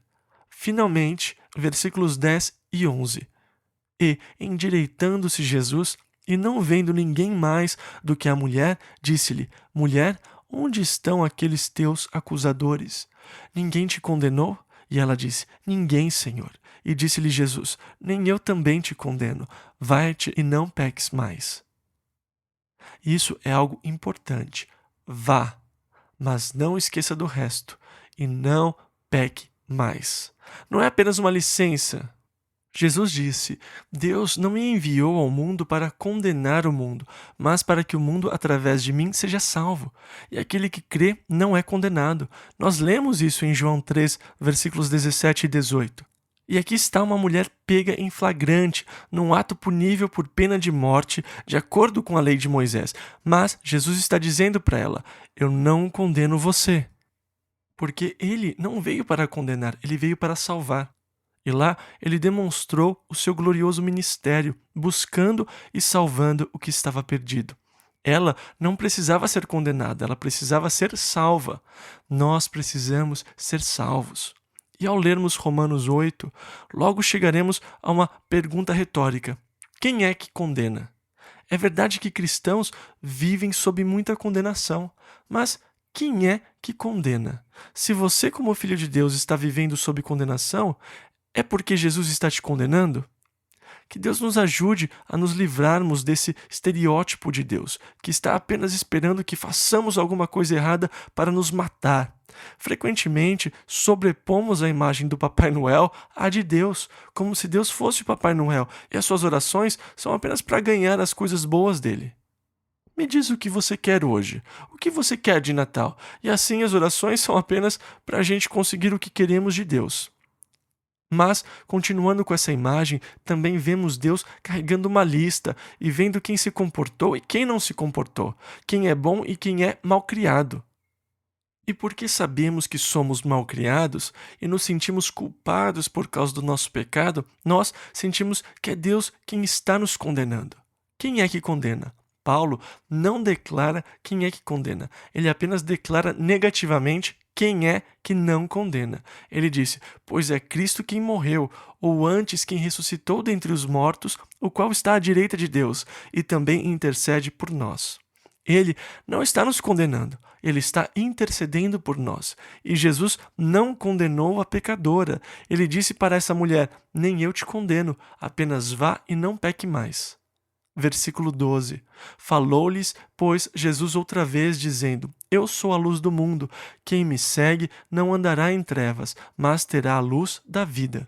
Finalmente, versículos 10 e 11. E, endireitando-se Jesus, e não vendo ninguém mais do que a mulher, disse-lhe: Mulher, onde estão aqueles teus acusadores? Ninguém te condenou? E ela disse: Ninguém, Senhor. E disse-lhe Jesus: Nem eu também te condeno. Vai-te e não peques mais. Isso é algo importante. Vá, mas não esqueça do resto. E não peque mais. Não é apenas uma licença. Jesus disse: Deus não me enviou ao mundo para condenar o mundo, mas para que o mundo, através de mim, seja salvo. E aquele que crê não é condenado. Nós lemos isso em João 3, versículos 17 e 18. E aqui está uma mulher pega em flagrante, num ato punível por pena de morte, de acordo com a lei de Moisés. Mas Jesus está dizendo para ela: Eu não condeno você. Porque ele não veio para condenar, ele veio para salvar. E lá ele demonstrou o seu glorioso ministério, buscando e salvando o que estava perdido. Ela não precisava ser condenada, ela precisava ser salva. Nós precisamos ser salvos. E ao lermos Romanos 8, logo chegaremos a uma pergunta retórica: quem é que condena? É verdade que cristãos vivem sob muita condenação, mas quem é que condena? Se você, como filho de Deus, está vivendo sob condenação, é porque Jesus está te condenando? Que Deus nos ajude a nos livrarmos desse estereótipo de Deus, que está apenas esperando que façamos alguma coisa errada para nos matar. Frequentemente, sobrepomos a imagem do Papai Noel à de Deus, como se Deus fosse o Papai Noel, e as suas orações são apenas para ganhar as coisas boas dele. Me diz o que você quer hoje, o que você quer de Natal, e assim as orações são apenas para a gente conseguir o que queremos de Deus. Mas, continuando com essa imagem, também vemos Deus carregando uma lista e vendo quem se comportou e quem não se comportou, quem é bom e quem é malcriado. E porque sabemos que somos malcriados e nos sentimos culpados por causa do nosso pecado, nós sentimos que é Deus quem está nos condenando. Quem é que condena? Paulo não declara quem é que condena, ele apenas declara negativamente quem é que não condena. Ele disse: Pois é Cristo quem morreu, ou antes quem ressuscitou dentre os mortos, o qual está à direita de Deus, e também intercede por nós. Ele não está nos condenando, ele está intercedendo por nós. E Jesus não condenou a pecadora. Ele disse para essa mulher: nem eu te condeno, apenas vá e não peque mais. Versículo 12. Falou-lhes, pois, Jesus outra vez, dizendo: Eu sou a luz do mundo. Quem me segue não andará em trevas, mas terá a luz da vida.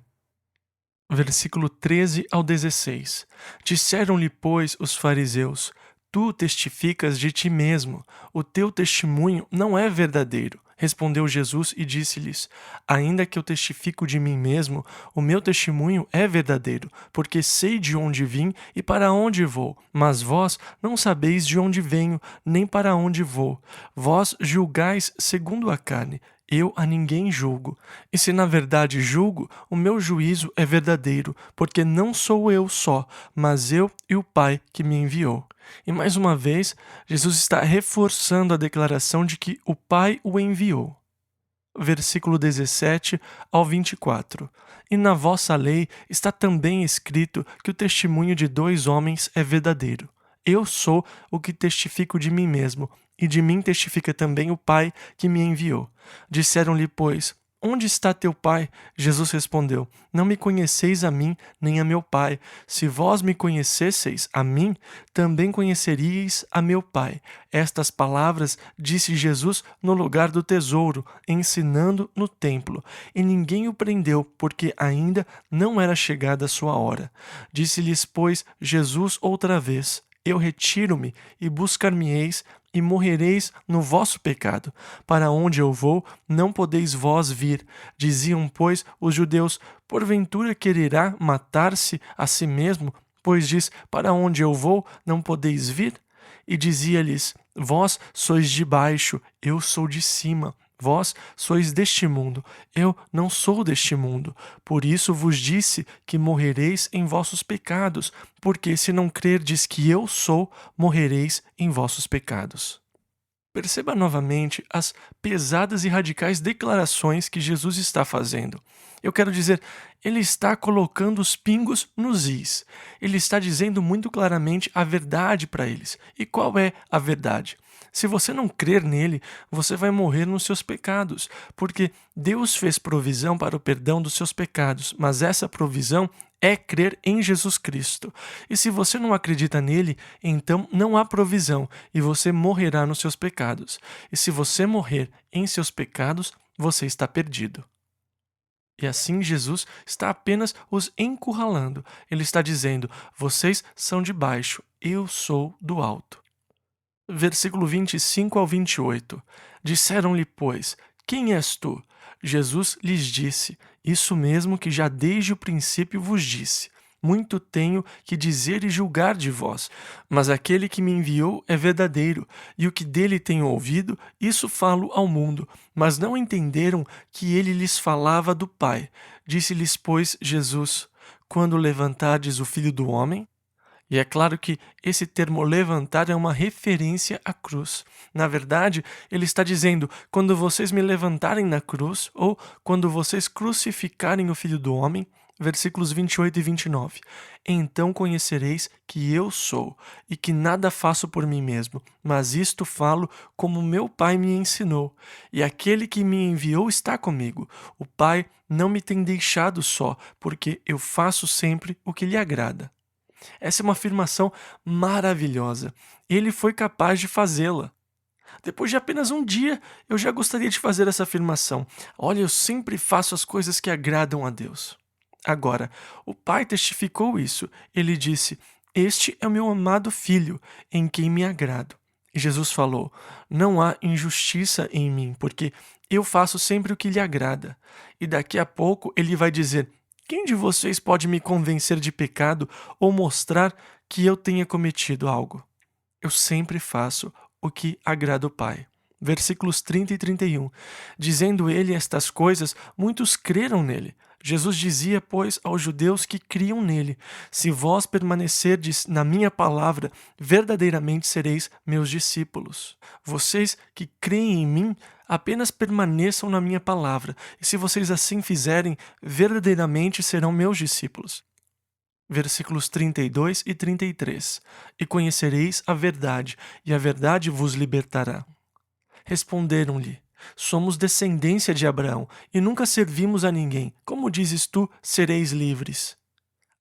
Versículo 13 ao 16. Disseram-lhe, pois, os fariseus: Tu testificas de ti mesmo, o teu testemunho não é verdadeiro. Respondeu Jesus e disse-lhes: Ainda que eu testifico de mim mesmo, o meu testemunho é verdadeiro, porque sei de onde vim e para onde vou. Mas vós não sabeis de onde venho, nem para onde vou. Vós julgais segundo a carne. Eu a ninguém julgo. E se na verdade julgo, o meu juízo é verdadeiro, porque não sou eu só, mas eu e o Pai que me enviou. E mais uma vez, Jesus está reforçando a declaração de que o Pai o enviou. Versículo 17 ao 24. E na vossa lei está também escrito que o testemunho de 2 homens é verdadeiro. Eu sou o que testifico de mim mesmo, e de mim testifica também o Pai que me enviou. Disseram-lhe, pois: Onde está teu pai? Jesus respondeu: Não me conheceis a mim, nem a meu pai. Se vós me conhecesseis a mim, também conheceríeis a meu pai. Estas palavras disse Jesus no lugar do tesouro, ensinando no templo. E ninguém o prendeu, porque ainda não era chegada a sua hora. Disse-lhes, pois, Jesus outra vez: Eu retiro-me, e buscar-me-eis, e morrereis no vosso pecado. Para onde eu vou, não podeis vós vir. Diziam, pois, os judeus: Porventura quererá matar-se a si mesmo? Pois diz: Para onde eu vou, não podeis vir? E dizia-lhes: Vós sois de baixo, eu sou de cima. Vós sois deste mundo, eu não sou deste mundo. Por isso vos disse que morrereis em vossos pecados, porque se não crerdes que eu sou, morrereis em vossos pecados. Perceba novamente as pesadas e radicais declarações que Jesus está fazendo. Eu quero dizer, ele está colocando os pingos nos is. Ele está dizendo muito claramente a verdade para eles. E qual é a verdade? Se você não crer nele, você vai morrer nos seus pecados, porque Deus fez provisão para o perdão dos seus pecados, mas essa provisão é crer em Jesus Cristo. E se você não acredita nele, então não há provisão e você morrerá nos seus pecados. E se você morrer em seus pecados, você está perdido. E assim Jesus está apenas os encurralando. Ele está dizendo: vocês são de baixo, eu sou do alto. Versículo 25 ao 28. Disseram-lhe, pois: Quem és tu? Jesus lhes disse: Isso mesmo que já desde o princípio vos disse. Muito tenho que dizer e julgar de vós, mas aquele que me enviou é verdadeiro, e o que dele tenho ouvido, isso falo ao mundo. Mas não entenderam que ele lhes falava do Pai. Disse-lhes, pois, Jesus: Quando levantardes o Filho do Homem? E é claro que esse termo levantar é uma referência à cruz. Na verdade, ele está dizendo: quando vocês me levantarem na cruz, ou quando vocês crucificarem o Filho do Homem, versículos 28 e 29. Então conhecereis que eu sou, e que nada faço por mim mesmo, mas isto falo como meu Pai me ensinou. E aquele que me enviou está comigo. O Pai não me tem deixado só, porque eu faço sempre o que lhe agrada. Essa é uma afirmação maravilhosa. Ele foi capaz de fazê-la. Depois de apenas um dia, eu já gostaria de fazer essa afirmação. Olha, eu sempre faço as coisas que agradam a Deus. Agora, o Pai testificou isso. Ele disse: Este é o meu amado Filho, em quem me agrado. E Jesus falou: Não há injustiça em mim, porque eu faço sempre o que lhe agrada. E daqui a pouco ele vai dizer: Quem de vocês pode me convencer de pecado ou mostrar que eu tenha cometido algo? Eu sempre faço o que agrada o Pai. Versículos 30 e 31. Dizendo ele estas coisas, muitos creram nele. Jesus dizia, pois, aos judeus que criam nele: Se vós permanecerdes na minha palavra, verdadeiramente sereis meus discípulos. Vocês que creem em mim, apenas permaneçam na minha palavra, e se vocês assim fizerem, verdadeiramente serão meus discípulos. Versículos 32 e 33. E conhecereis a verdade, e a verdade vos libertará. Responderam-lhe: Somos descendência de Abraão, e nunca servimos a ninguém. Como dizes tu, sereis livres?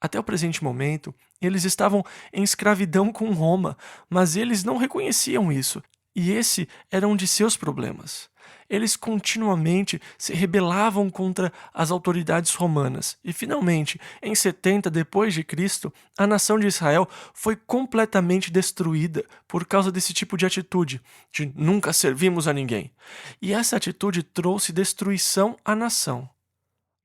Até o presente momento, eles estavam em escravidão com Roma, mas eles não reconheciam isso, e esse era um de seus problemas. Eles continuamente se rebelavam contra as autoridades romanas, e finalmente, em 70 depois de Cristo, a nação de Israel foi completamente destruída por causa desse tipo de atitude, de nunca servimos a ninguém. E essa atitude trouxe destruição à nação.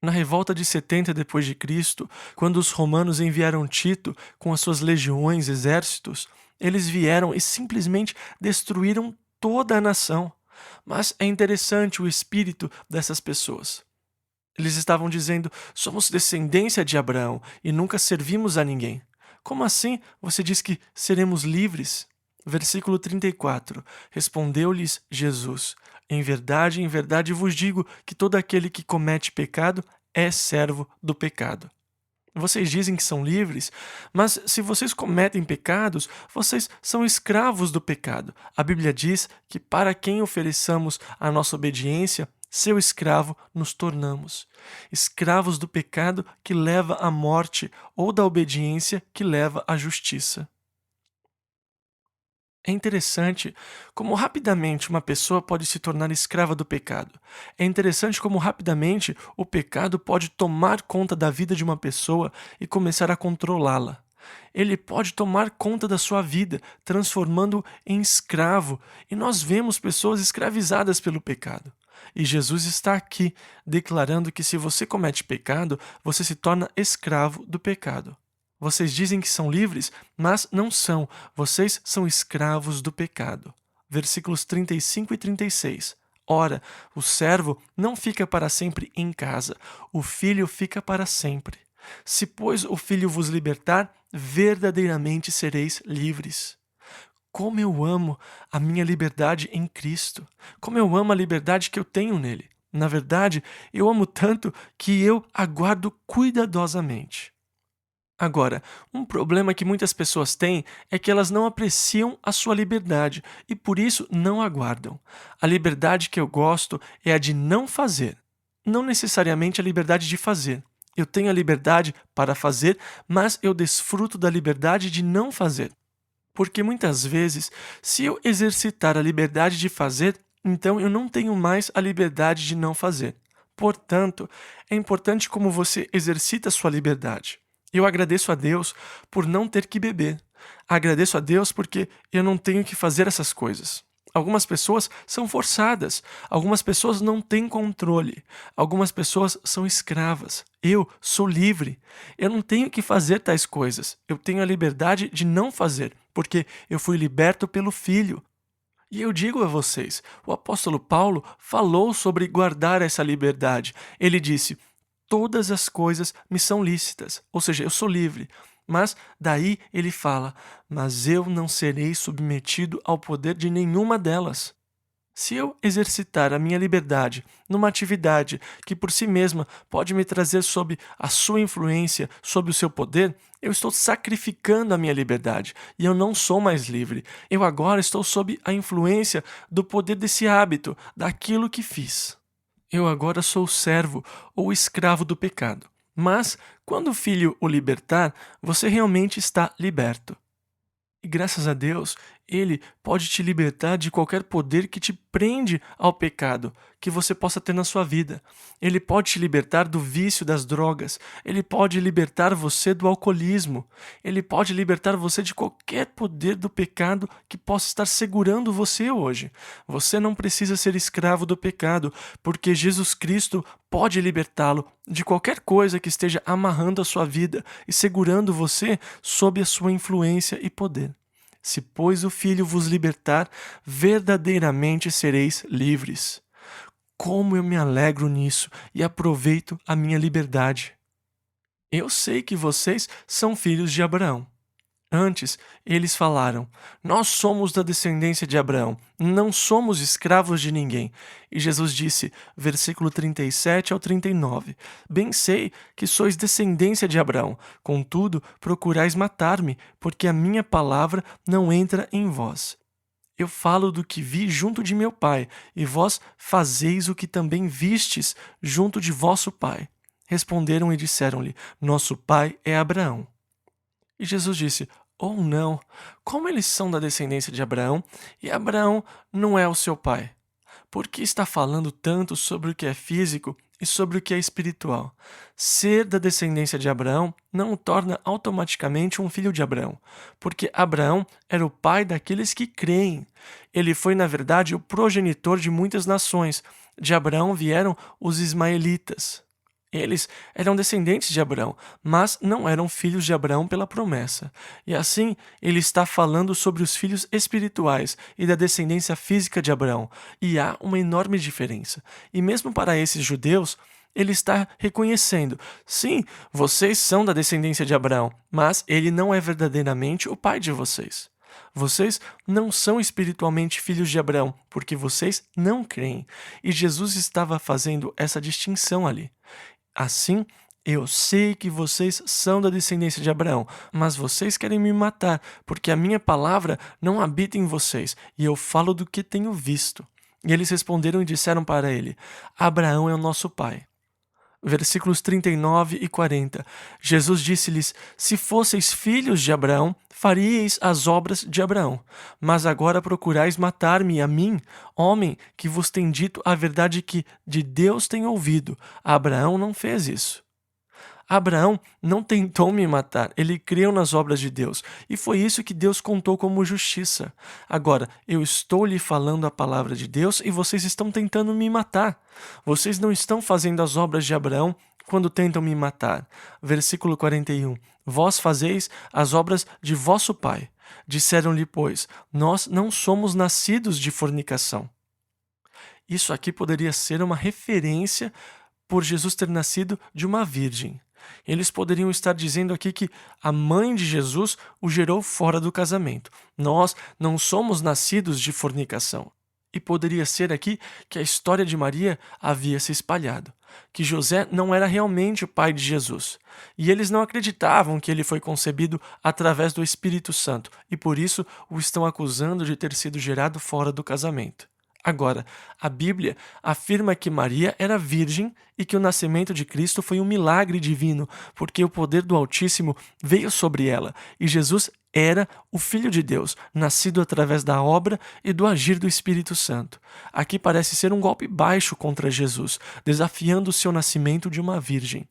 Na revolta de 70 depois de Cristo, quando os romanos enviaram Tito com as suas legiões, exércitos, eles vieram e simplesmente destruíram toda a nação. Mas é interessante o espírito dessas pessoas. Eles estavam dizendo: somos descendência de Abraão e nunca servimos a ninguém. Como assim você diz que seremos livres? Versículo 34. Respondeu-lhes Jesus: em verdade vos digo que todo aquele que comete pecado é servo do pecado. Vocês dizem que são livres, mas se vocês cometem pecados, vocês são escravos do pecado. A Bíblia diz que para quem ofereçamos a nossa obediência, seu escravo nos tornamos. Escravos do pecado que leva à morte ou da obediência que leva à justiça. É interessante como rapidamente uma pessoa pode se tornar escrava do pecado. É interessante como rapidamente o pecado pode tomar conta da vida de uma pessoa e começar a controlá-la. Ele pode tomar conta da sua vida, transformando em escravo, e nós vemos pessoas escravizadas pelo pecado. E Jesus está aqui declarando que se você comete pecado, você se torna escravo do pecado. Vocês dizem que são livres, mas não são. Vocês são escravos do pecado. Versículos 35 e 36. Ora, o servo não fica para sempre em casa, o filho fica para sempre. Se, pois, o filho vos libertar, verdadeiramente sereis livres. Como eu amo a minha liberdade em Cristo. Como eu amo a liberdade que eu tenho nele. Na verdade, eu amo tanto que eu aguardo cuidadosamente. Agora, um problema que muitas pessoas têm é que elas não apreciam a sua liberdade e por isso não aguardam. A liberdade que eu gosto é a de não fazer, não necessariamente a liberdade de fazer. Eu tenho a liberdade para fazer, mas eu desfruto da liberdade de não fazer. Porque muitas vezes, se eu exercitar a liberdade de fazer, então eu não tenho mais a liberdade de não fazer. Portanto, é importante como você exercita a sua liberdade. Eu agradeço a Deus por não ter que beber. Agradeço a Deus porque eu não tenho que fazer essas coisas. Algumas pessoas são forçadas, algumas pessoas não têm controle, algumas pessoas são escravas. Eu sou livre. Eu não tenho que fazer tais coisas. Eu tenho a liberdade de não fazer, porque eu fui liberto pelo Filho. E eu digo a vocês, o apóstolo Paulo falou sobre guardar essa liberdade. Ele disse: todas as coisas me são lícitas, ou seja, eu sou livre. Mas daí ele fala: mas eu não serei submetido ao poder de nenhuma delas. Se eu exercitar a minha liberdade numa atividade que por si mesma pode me trazer sob a sua influência, sob o seu poder, eu estou sacrificando a minha liberdade e eu não sou mais livre. Eu agora estou sob a influência do poder desse hábito, daquilo que fiz. Eu agora sou servo ou escravo do pecado. Mas, quando o Filho o libertar, você realmente está liberto. E graças a Deus, Ele pode te libertar de qualquer poder que te prende ao pecado que você possa ter na sua vida. Ele pode te libertar do vício das drogas. Ele pode libertar você do alcoolismo. Ele pode libertar você de qualquer poder do pecado que possa estar segurando você hoje. Você não precisa ser escravo do pecado, porque Jesus Cristo pode libertá-lo de qualquer coisa que esteja amarrando a sua vida e segurando você sob a sua influência e poder. Se, pois, o Filho vos libertar, verdadeiramente sereis livres. Como eu me alegro nisso e aproveito a minha liberdade. Eu sei que vocês são filhos de Abraão. Antes, eles falaram: Nós somos da descendência de Abraão, não somos escravos de ninguém. E Jesus disse, versículo 37 ao 39, Bem sei que sois descendência de Abraão, contudo procurais matar-me, porque a minha palavra não entra em vós. Eu falo do que vi junto de meu pai, e vós fazeis o que também vistes junto de vosso pai. Responderam e disseram-lhe: Nosso pai é Abraão. E Jesus disse: Ou não, como eles são da descendência de Abraão, e Abraão não é o seu pai? Por que está falando tanto sobre o que é físico e sobre o que é espiritual? Ser da descendência de Abraão não o torna automaticamente um filho de Abraão, porque Abraão era o pai daqueles que creem. Ele foi, na verdade, o progenitor de muitas nações. De Abraão vieram os ismaelitas. Eles eram descendentes de Abraão, mas não eram filhos de Abraão pela promessa. E assim, ele está falando sobre os filhos espirituais e da descendência física de Abraão. E há uma enorme diferença. E mesmo para esses judeus, ele está reconhecendo: sim, vocês são da descendência de Abraão, mas ele não é verdadeiramente o pai de vocês. Vocês não são espiritualmente filhos de Abraão, porque vocês não creem. E Jesus estava fazendo essa distinção ali. Assim, eu sei que vocês são da descendência de Abraão, mas vocês querem me matar, porque a minha palavra não habita em vocês, e eu falo do que tenho visto. E eles responderam e disseram para ele: Abraão é o nosso pai. Versículos 39 e 40. Jesus disse-lhes: Se fosseis filhos de Abraão, faríeis as obras de Abraão. Mas agora procurais matar-me a mim, homem que vos tem dito a verdade que de Deus tem ouvido. Abraão não fez isso. Abraão não tentou me matar, ele creu nas obras de Deus, e foi isso que Deus contou como justiça. Agora, eu estou lhe falando a palavra de Deus e vocês estão tentando me matar. Vocês não estão fazendo as obras de Abraão quando tentam me matar. Versículo 41. Vós fazeis as obras de vosso pai. Disseram-lhe, pois, nós não somos nascidos de fornicação. Isso aqui poderia ser uma referência por Jesus ter nascido de uma virgem. Eles poderiam estar dizendo aqui que a mãe de Jesus o gerou fora do casamento. Nós não somos nascidos de fornicação. E poderia ser aqui que a história de Maria havia se espalhado, que José não era realmente o pai de Jesus. E eles não acreditavam que ele foi concebido através do Espírito Santo, e por isso o estão acusando de ter sido gerado fora do casamento. Agora, a Bíblia afirma que Maria era virgem e que o nascimento de Cristo foi um milagre divino, porque o poder do Altíssimo veio sobre ela, e Jesus era o Filho de Deus, nascido através da obra e do agir do Espírito Santo. Aqui parece ser um golpe baixo contra Jesus, desafiando o seu nascimento de uma virgem.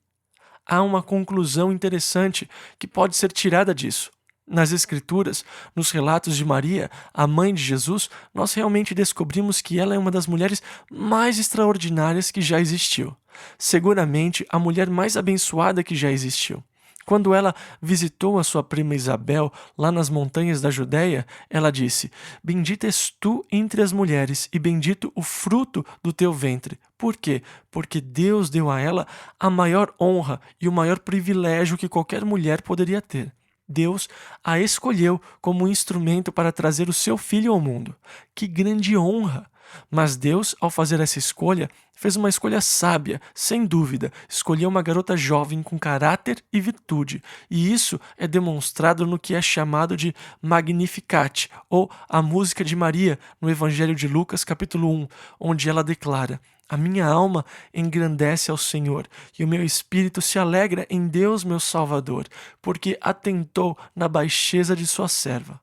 Há uma conclusão interessante que pode ser tirada disso. Nas Escrituras, nos relatos de Maria, a mãe de Jesus, nós realmente descobrimos que ela é uma das mulheres mais extraordinárias que já existiu. Seguramente, a mulher mais abençoada que já existiu. Quando ela visitou a sua prima Isabel, lá nas montanhas da Judéia, ela disse: Bendita és tu entre as mulheres, e bendito o fruto do teu ventre. Por quê? Porque Deus deu a ela a maior honra e o maior privilégio que qualquer mulher poderia ter. Deus a escolheu como um instrumento para trazer o seu filho ao mundo. Que grande honra! Mas Deus, ao fazer essa escolha, fez uma escolha sábia, sem dúvida. Escolheu uma garota jovem com caráter e virtude. E isso é demonstrado no que é chamado de Magnificat, ou a música de Maria, no Evangelho de Lucas, capítulo 1, onde ela declara: A minha alma engrandece ao Senhor, e o meu espírito se alegra em Deus, meu Salvador, porque atentou na baixeza de sua serva.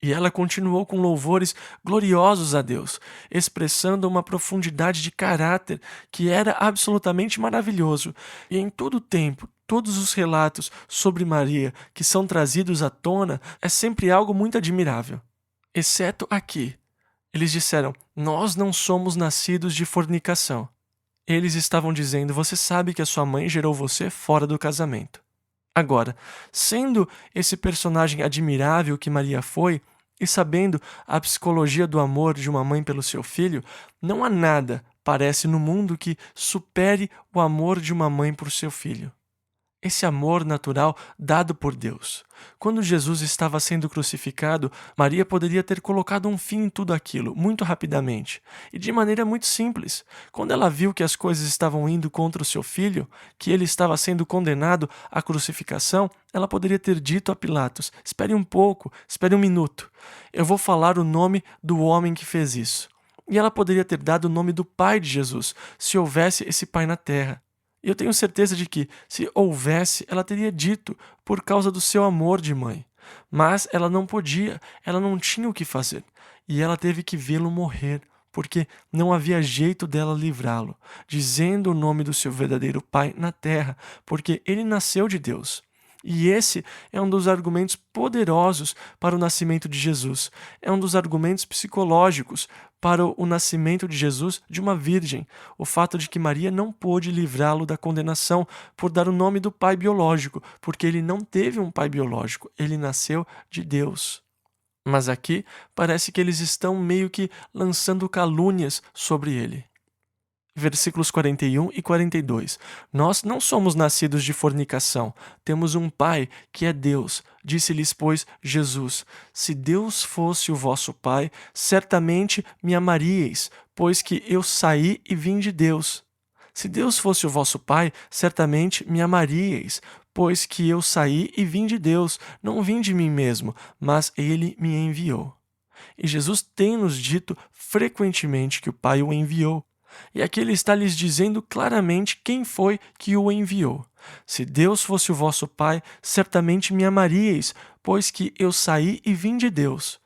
E ela continuou com louvores gloriosos a Deus, expressando uma profundidade de caráter que era absolutamente maravilhoso. E em todo o tempo, todos os relatos sobre Maria que são trazidos à tona é sempre algo muito admirável. Exceto aqui. Eles disseram: Nós não somos nascidos de fornicação. Eles estavam dizendo: Você sabe que a sua mãe gerou você fora do casamento. Agora, sendo esse personagem admirável que Maria foi, e sabendo a psicologia do amor de uma mãe pelo seu filho, não há nada, parece, no mundo que supere o amor de uma mãe por seu filho. esse amor natural dado por Deus. Quando Jesus estava sendo crucificado, Maria poderia ter colocado um fim em tudo aquilo, muito rapidamente, e de maneira muito simples. Quando ela viu que as coisas estavam indo contra o seu filho, que ele estava sendo condenado à crucificação, ela poderia ter dito a Pilatos: espere um pouco, espere um minuto. Eu vou falar o nome do homem que fez isso. E ela poderia ter dado o nome do pai de Jesus, se houvesse esse pai na terra. E eu tenho certeza de que, se houvesse, ela teria dito, por causa do seu amor de mãe. Mas ela não podia, ela não tinha o que fazer. E ela teve que vê-lo morrer, porque não havia jeito dela livrá-lo, dizendo o nome do seu verdadeiro pai na terra, porque ele nasceu de Deus. E esse é um dos argumentos poderosos para o nascimento de Jesus. É um dos argumentos psicológicos para o nascimento de Jesus de uma virgem. O fato de que Maria não pôde livrá-lo da condenação por dar o nome do pai biológico, porque ele não teve um pai biológico, ele nasceu de Deus. Mas aqui parece que eles estão meio que lançando calúnias sobre ele. Versículos 41 e 42. Nós não somos nascidos de fornicação. Temos um Pai, que é Deus. Disse-lhes, pois, Jesus: se Deus fosse o vosso Pai, certamente me amaríeis, pois que eu saí e vim de Deus. Se Deus fosse o vosso Pai, certamente me amaríeis, pois que eu saí e vim de Deus. Não vim de mim mesmo, mas Ele me enviou. E Jesus tem nos dito frequentemente que o Pai o enviou. E aqui ele está lhes dizendo claramente quem foi que o enviou. Se Deus fosse o vosso Pai, certamente me amaríeis, pois que eu saí e vim de Deus.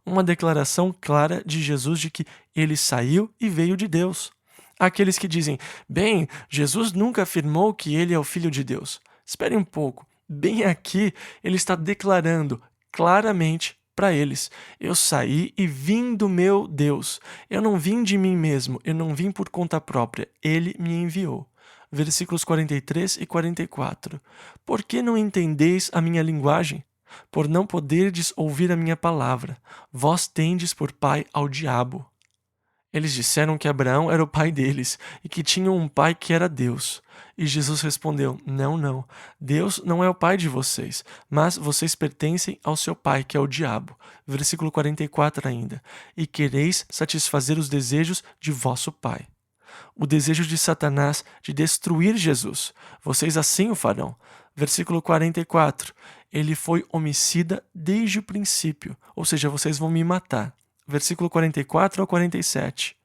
Uma declaração clara de Jesus de que ele saiu e veio de Deus. Há aqueles que dizem: bem, Jesus nunca afirmou que ele é o Filho de Deus. Espere um pouco. Bem aqui, ele está declarando claramente para eles: eu saí e vim do meu Deus. Eu não vim de mim mesmo, eu não vim por conta própria. Ele me enviou. Versículos 43 e 44. Por que não entendeis a minha linguagem? Por não poderdes ouvir a minha palavra. Vós tendes por pai ao diabo. Eles disseram que Abraão era o pai deles e que tinham um pai que era Deus. E Jesus respondeu: não. Deus não é o pai de vocês, mas vocês pertencem ao seu pai, que é o diabo. Versículo 44 ainda. E quereis satisfazer os desejos de vosso pai. O desejo de Satanás de destruir Jesus. Vocês assim o farão. Versículo 44. Ele foi homicida desde o princípio, ou seja, vocês vão me matar. Versículo 44 ao 47.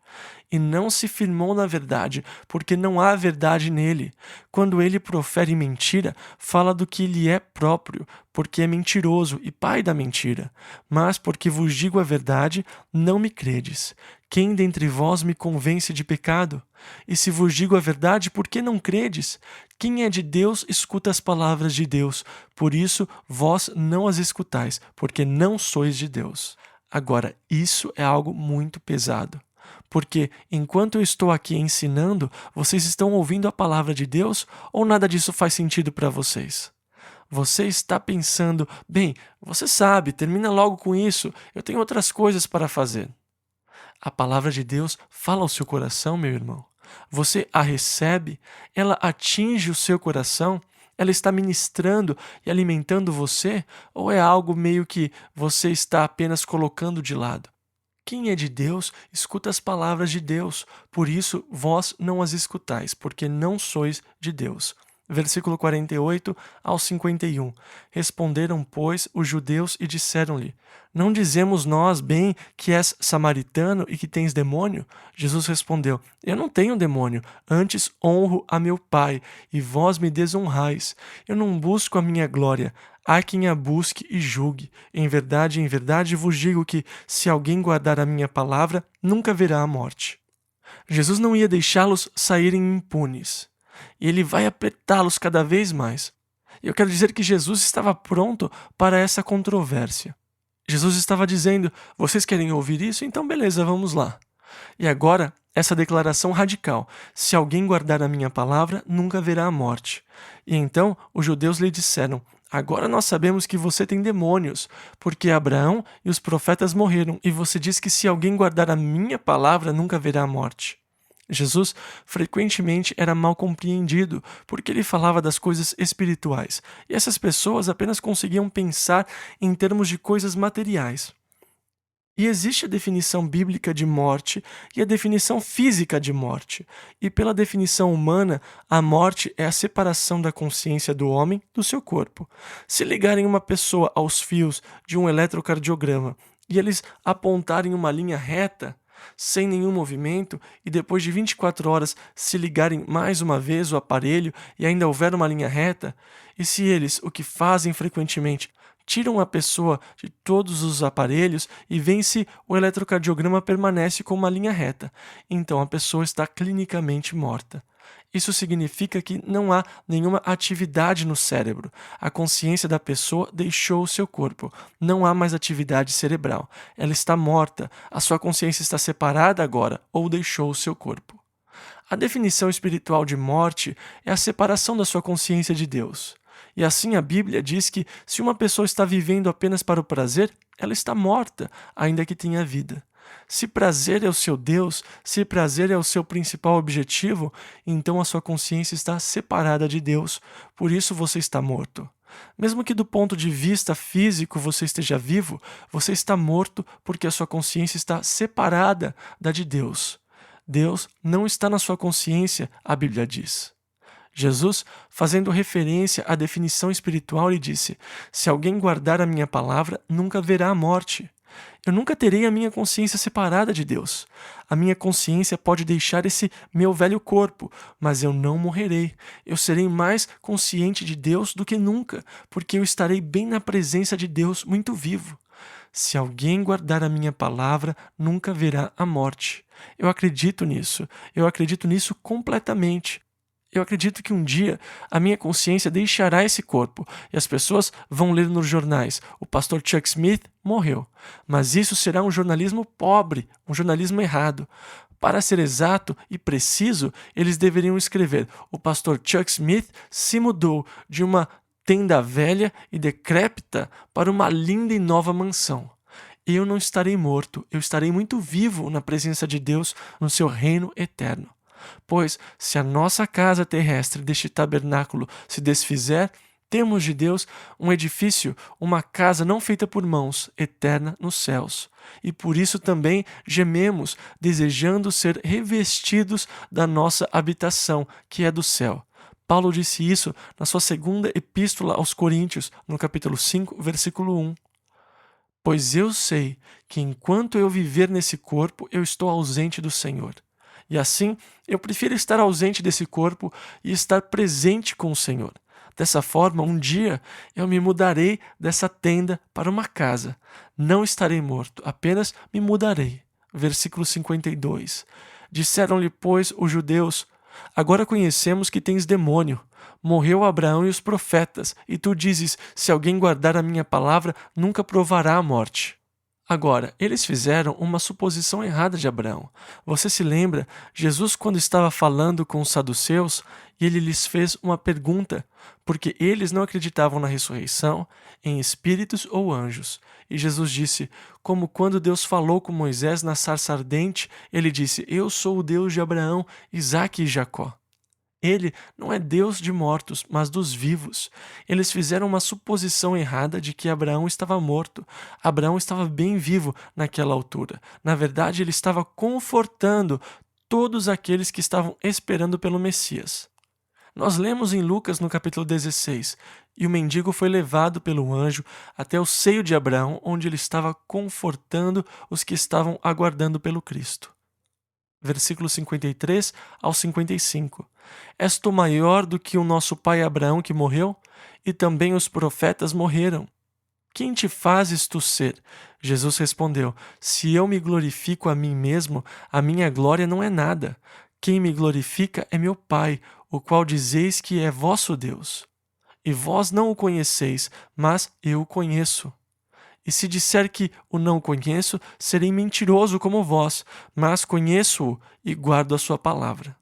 E não se firmou na verdade, porque não há verdade nele. Quando ele profere mentira, fala do que lhe é próprio, porque é mentiroso e pai da mentira. Mas porque vos digo a verdade, não me credes. Quem dentre vós me convence de pecado? E se vos digo a verdade, por que não credes? Quem é de Deus, escuta as palavras de Deus. Por isso, vós não as escutais, porque não sois de Deus. Agora, isso é algo muito pesado, porque enquanto eu estou aqui ensinando, vocês estão ouvindo a palavra de Deus ou nada disso faz sentido para vocês? Você está pensando: bem, você sabe, termina logo com isso, eu tenho outras coisas para fazer. A palavra de Deus fala ao seu coração, meu irmão. Você a recebe, ela atinge o seu coração. Ela está ministrando e alimentando você, ou é algo meio que você está apenas colocando de lado? Quem é de Deus, escuta as palavras de Deus, por isso vós não as escutais, porque não sois de Deus. Versículo 48 ao 51. Responderam, pois, os judeus e disseram-lhe: não dizemos nós bem que és samaritano e que tens demônio? Jesus respondeu: eu não tenho demônio, antes honro a meu Pai, e vós me desonrais. Eu não busco a minha glória, há quem a busque e julgue. Em verdade vos digo que, se alguém guardar a minha palavra, nunca verá a morte. Jesus não ia deixá-los saírem impunes. E ele vai apertá-los cada vez mais. Eu quero dizer que Jesus estava pronto para essa controvérsia. Jesus estava dizendo: vocês querem ouvir isso? Então beleza, vamos lá. E agora, essa declaração radical: se alguém guardar a minha palavra, nunca verá a morte. E então os judeus lhe disseram: agora nós sabemos que você tem demônios, porque Abraão e os profetas morreram, e você diz que se alguém guardar a minha palavra, nunca verá a morte. Jesus frequentemente era mal compreendido porque ele falava das coisas espirituais, e essas pessoas apenas conseguiam pensar em termos de coisas materiais. E existe a definição bíblica de morte e a definição física de morte. E pela definição humana, a morte é a separação da consciência do homem do seu corpo. Se ligarem uma pessoa aos fios de um eletrocardiograma e eles apontarem uma linha reta, sem nenhum movimento, e depois de 24 horas se ligarem mais uma vez o aparelho e ainda houver uma linha reta, e se eles, o que fazem frequentemente, tiram a pessoa de todos os aparelhos e veem se o eletrocardiograma permanece com uma linha reta, então a pessoa está clinicamente morta. Isso significa que não há nenhuma atividade no cérebro. A consciência da pessoa deixou o seu corpo. Não há mais atividade cerebral. Ela está morta. A sua consciência está separada agora ou deixou o seu corpo. A definição espiritual de morte é a separação da sua consciência de Deus. E assim a Bíblia diz que se uma pessoa está vivendo apenas para o prazer, ela está morta, ainda que tenha vida. Se prazer é o seu Deus, se prazer é o seu principal objetivo, então a sua consciência está separada de Deus, por isso você está morto. Mesmo que do ponto de vista físico você esteja vivo, você está morto porque a sua consciência está separada da de Deus. Deus não está na sua consciência, a Bíblia diz. Jesus, fazendo referência à definição espiritual, lhe disse: se alguém guardar a minha palavra, nunca verá a morte. Eu nunca terei a minha consciência separada de Deus. A minha consciência pode deixar esse meu velho corpo, mas eu não morrerei. Eu serei mais consciente de Deus do que nunca, porque eu estarei bem na presença de Deus, muito vivo. Se alguém guardar a minha palavra, nunca verá a morte. Eu acredito nisso completamente. Eu acredito que um dia a minha consciência deixará esse corpo e as pessoas vão ler nos jornais: o pastor Chuck Smith morreu. Mas isso será um jornalismo pobre, um jornalismo errado. Para ser exato e preciso, eles deveriam escrever: o pastor Chuck Smith se mudou de uma tenda velha e decrépita para uma linda e nova mansão. Eu não estarei morto, eu estarei muito vivo na presença de Deus no seu reino eterno. Pois, se a nossa casa terrestre deste tabernáculo se desfizer, temos de Deus um edifício, uma casa não feita por mãos, eterna nos céus. E por isso também gememos, desejando ser revestidos da nossa habitação, que é do céu. Paulo disse isso na sua segunda epístola aos Coríntios, no capítulo 5, versículo 1. Pois eu sei que enquanto eu viver nesse corpo, eu estou ausente do Senhor. E assim, eu prefiro estar ausente desse corpo e estar presente com o Senhor. Dessa forma, um dia eu me mudarei dessa tenda para uma casa. Não estarei morto, apenas me mudarei. Versículo 52. Disseram-lhe, pois, os judeus: agora conhecemos que tens demônio. Morreu Abraão e os profetas, e tu dizes: se alguém guardar a minha palavra, nunca provará a morte. Agora, eles fizeram uma suposição errada de Abraão. Você se lembra, Jesus, quando estava falando com os saduceus, ele lhes fez uma pergunta, porque eles não acreditavam na ressurreição, em espíritos ou anjos. E Jesus disse, como quando Deus falou com Moisés na sarça ardente, ele disse: eu sou o Deus de Abraão, Isaque e Jacó. Ele não é Deus de mortos, mas dos vivos. Eles fizeram uma suposição errada de que Abraão estava morto. Abraão estava bem vivo naquela altura. Na verdade, ele estava confortando todos aqueles que estavam esperando pelo Messias. Nós lemos em Lucas, no capítulo 16, e o mendigo foi levado pelo anjo até o seio de Abraão, onde ele estava confortando os que estavam aguardando pelo Cristo. Versículos 53 ao 55. És tu maior do que o nosso pai Abraão que morreu? E também os profetas morreram. Quem te fazes tu ser? Jesus respondeu: se eu me glorifico a mim mesmo, a minha glória não é nada. Quem me glorifica é meu Pai, o qual dizeis que é vosso Deus. E vós não o conheceis, mas eu o conheço. E se disser que o não conheço, serei mentiroso como vós, mas conheço-o e guardo a sua palavra.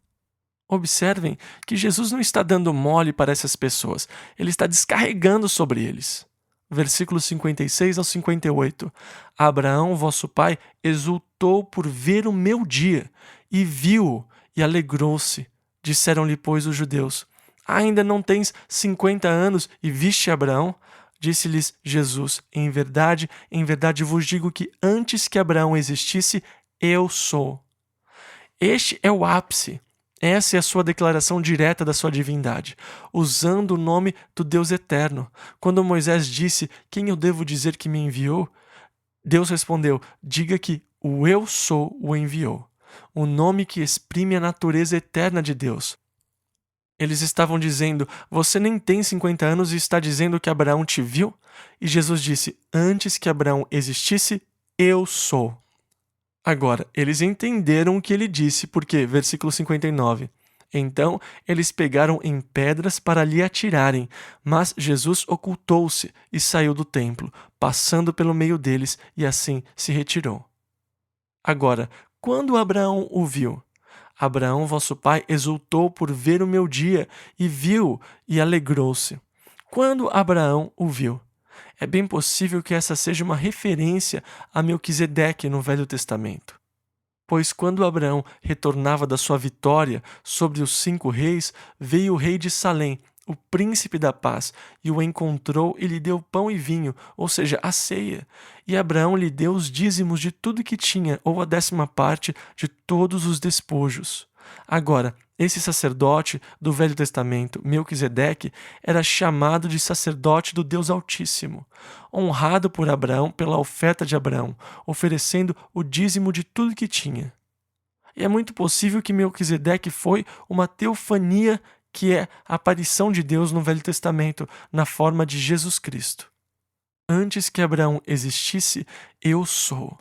Observem que Jesus não está dando mole para essas pessoas, ele está descarregando sobre eles. Versículos 56 ao 58. Abraão, vosso pai, exultou por ver o meu dia, e viu-o, e alegrou-se. Disseram-lhe, pois, os judeus: Ainda não tens 50 anos e viste Abraão? Disse-lhes Jesus: em verdade vos digo que antes que Abraão existisse, eu sou. Este é o ápice. Essa é a sua declaração direta da sua divindade, usando o nome do Deus eterno. Quando Moisés disse: Quem eu devo dizer que me enviou? Deus respondeu: Diga que o Eu Sou o enviou. O nome que exprime a natureza eterna de Deus. Eles estavam dizendo: Você nem tem 50 anos e está dizendo que Abraão te viu? E Jesus disse: Antes que Abraão existisse, eu sou. Agora, eles entenderam o que ele disse, porque, versículo 59, então eles pegaram em pedras para lhe atirarem, mas Jesus ocultou-se e saiu do templo, passando pelo meio deles, e assim se retirou. Agora, quando Abraão o viu, Abraão, vosso pai, exultou por ver o meu dia, e viu e alegrou-se. Quando Abraão o viu, é bem possível que essa seja uma referência a Melquisedeque no Velho Testamento. Pois quando Abraão retornava da sua vitória sobre os 5 reis, veio o rei de Salém, o príncipe da paz, e o encontrou e lhe deu pão e vinho, ou seja, a ceia. E Abraão lhe deu os dízimos de tudo que tinha, ou a 10ª parte de todos os despojos. Agora, esse sacerdote do Velho Testamento, Melquisedeque, era chamado de sacerdote do Deus Altíssimo, honrado por Abraão pela oferta de Abraão, oferecendo o dízimo de tudo que tinha. E é muito possível que Melquisedeque foi uma teofania, que é a aparição de Deus no Velho Testamento, na forma de Jesus Cristo. Antes que Abraão existisse, eu sou.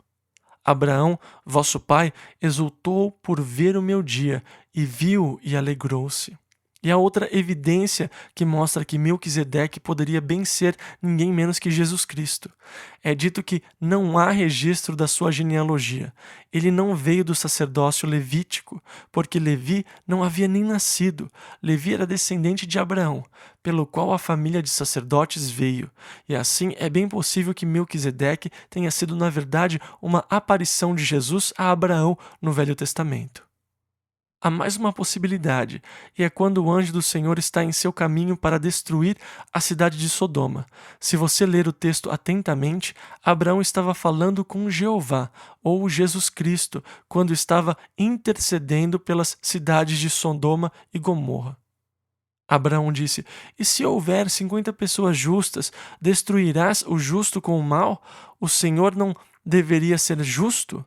Abraão, vosso pai, exultou por ver o meu dia, e viu e alegrou-se. E a outra evidência que mostra que Melquisedeque poderia bem ser ninguém menos que Jesus Cristo. É dito que não há registro da sua genealogia. Ele não veio do sacerdócio levítico, porque Levi não havia nem nascido. Levi era descendente de Abraão, pelo qual a família de sacerdotes veio. E assim é bem possível que Melquisedeque tenha sido, na verdade, uma aparição de Jesus a Abraão no Velho Testamento. Há mais uma possibilidade, e é quando o anjo do Senhor está em seu caminho para destruir a cidade de Sodoma. Se você ler o texto atentamente, Abraão estava falando com Jeová, ou Jesus Cristo, quando estava intercedendo pelas cidades de Sodoma e Gomorra. Abraão disse: E se houver 50 pessoas justas, destruirás o justo com o mal? O Senhor não deveria ser justo?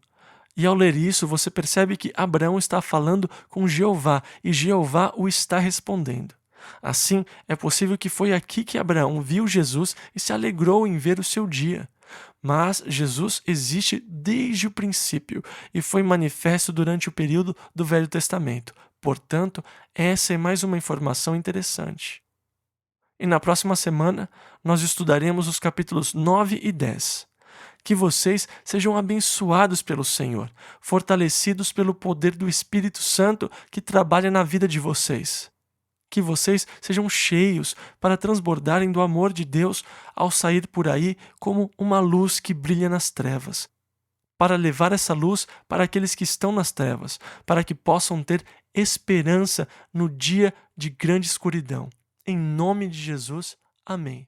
E ao ler isso, você percebe que Abraão está falando com Jeová e Jeová o está respondendo. Assim, é possível que foi aqui que Abraão viu Jesus e se alegrou em ver o seu dia. Mas Jesus existe desde o princípio e foi manifesto durante o período do Velho Testamento. Portanto, essa é mais uma informação interessante. E na próxima semana, nós estudaremos os capítulos 9 e 10. Que vocês sejam abençoados pelo Senhor, fortalecidos pelo poder do Espírito Santo que trabalha na vida de vocês. Que vocês sejam cheios para transbordarem do amor de Deus ao sair por aí como uma luz que brilha nas trevas, para levar essa luz para aqueles que estão nas trevas, para que possam ter esperança no dia de grande escuridão. Em nome de Jesus, amém.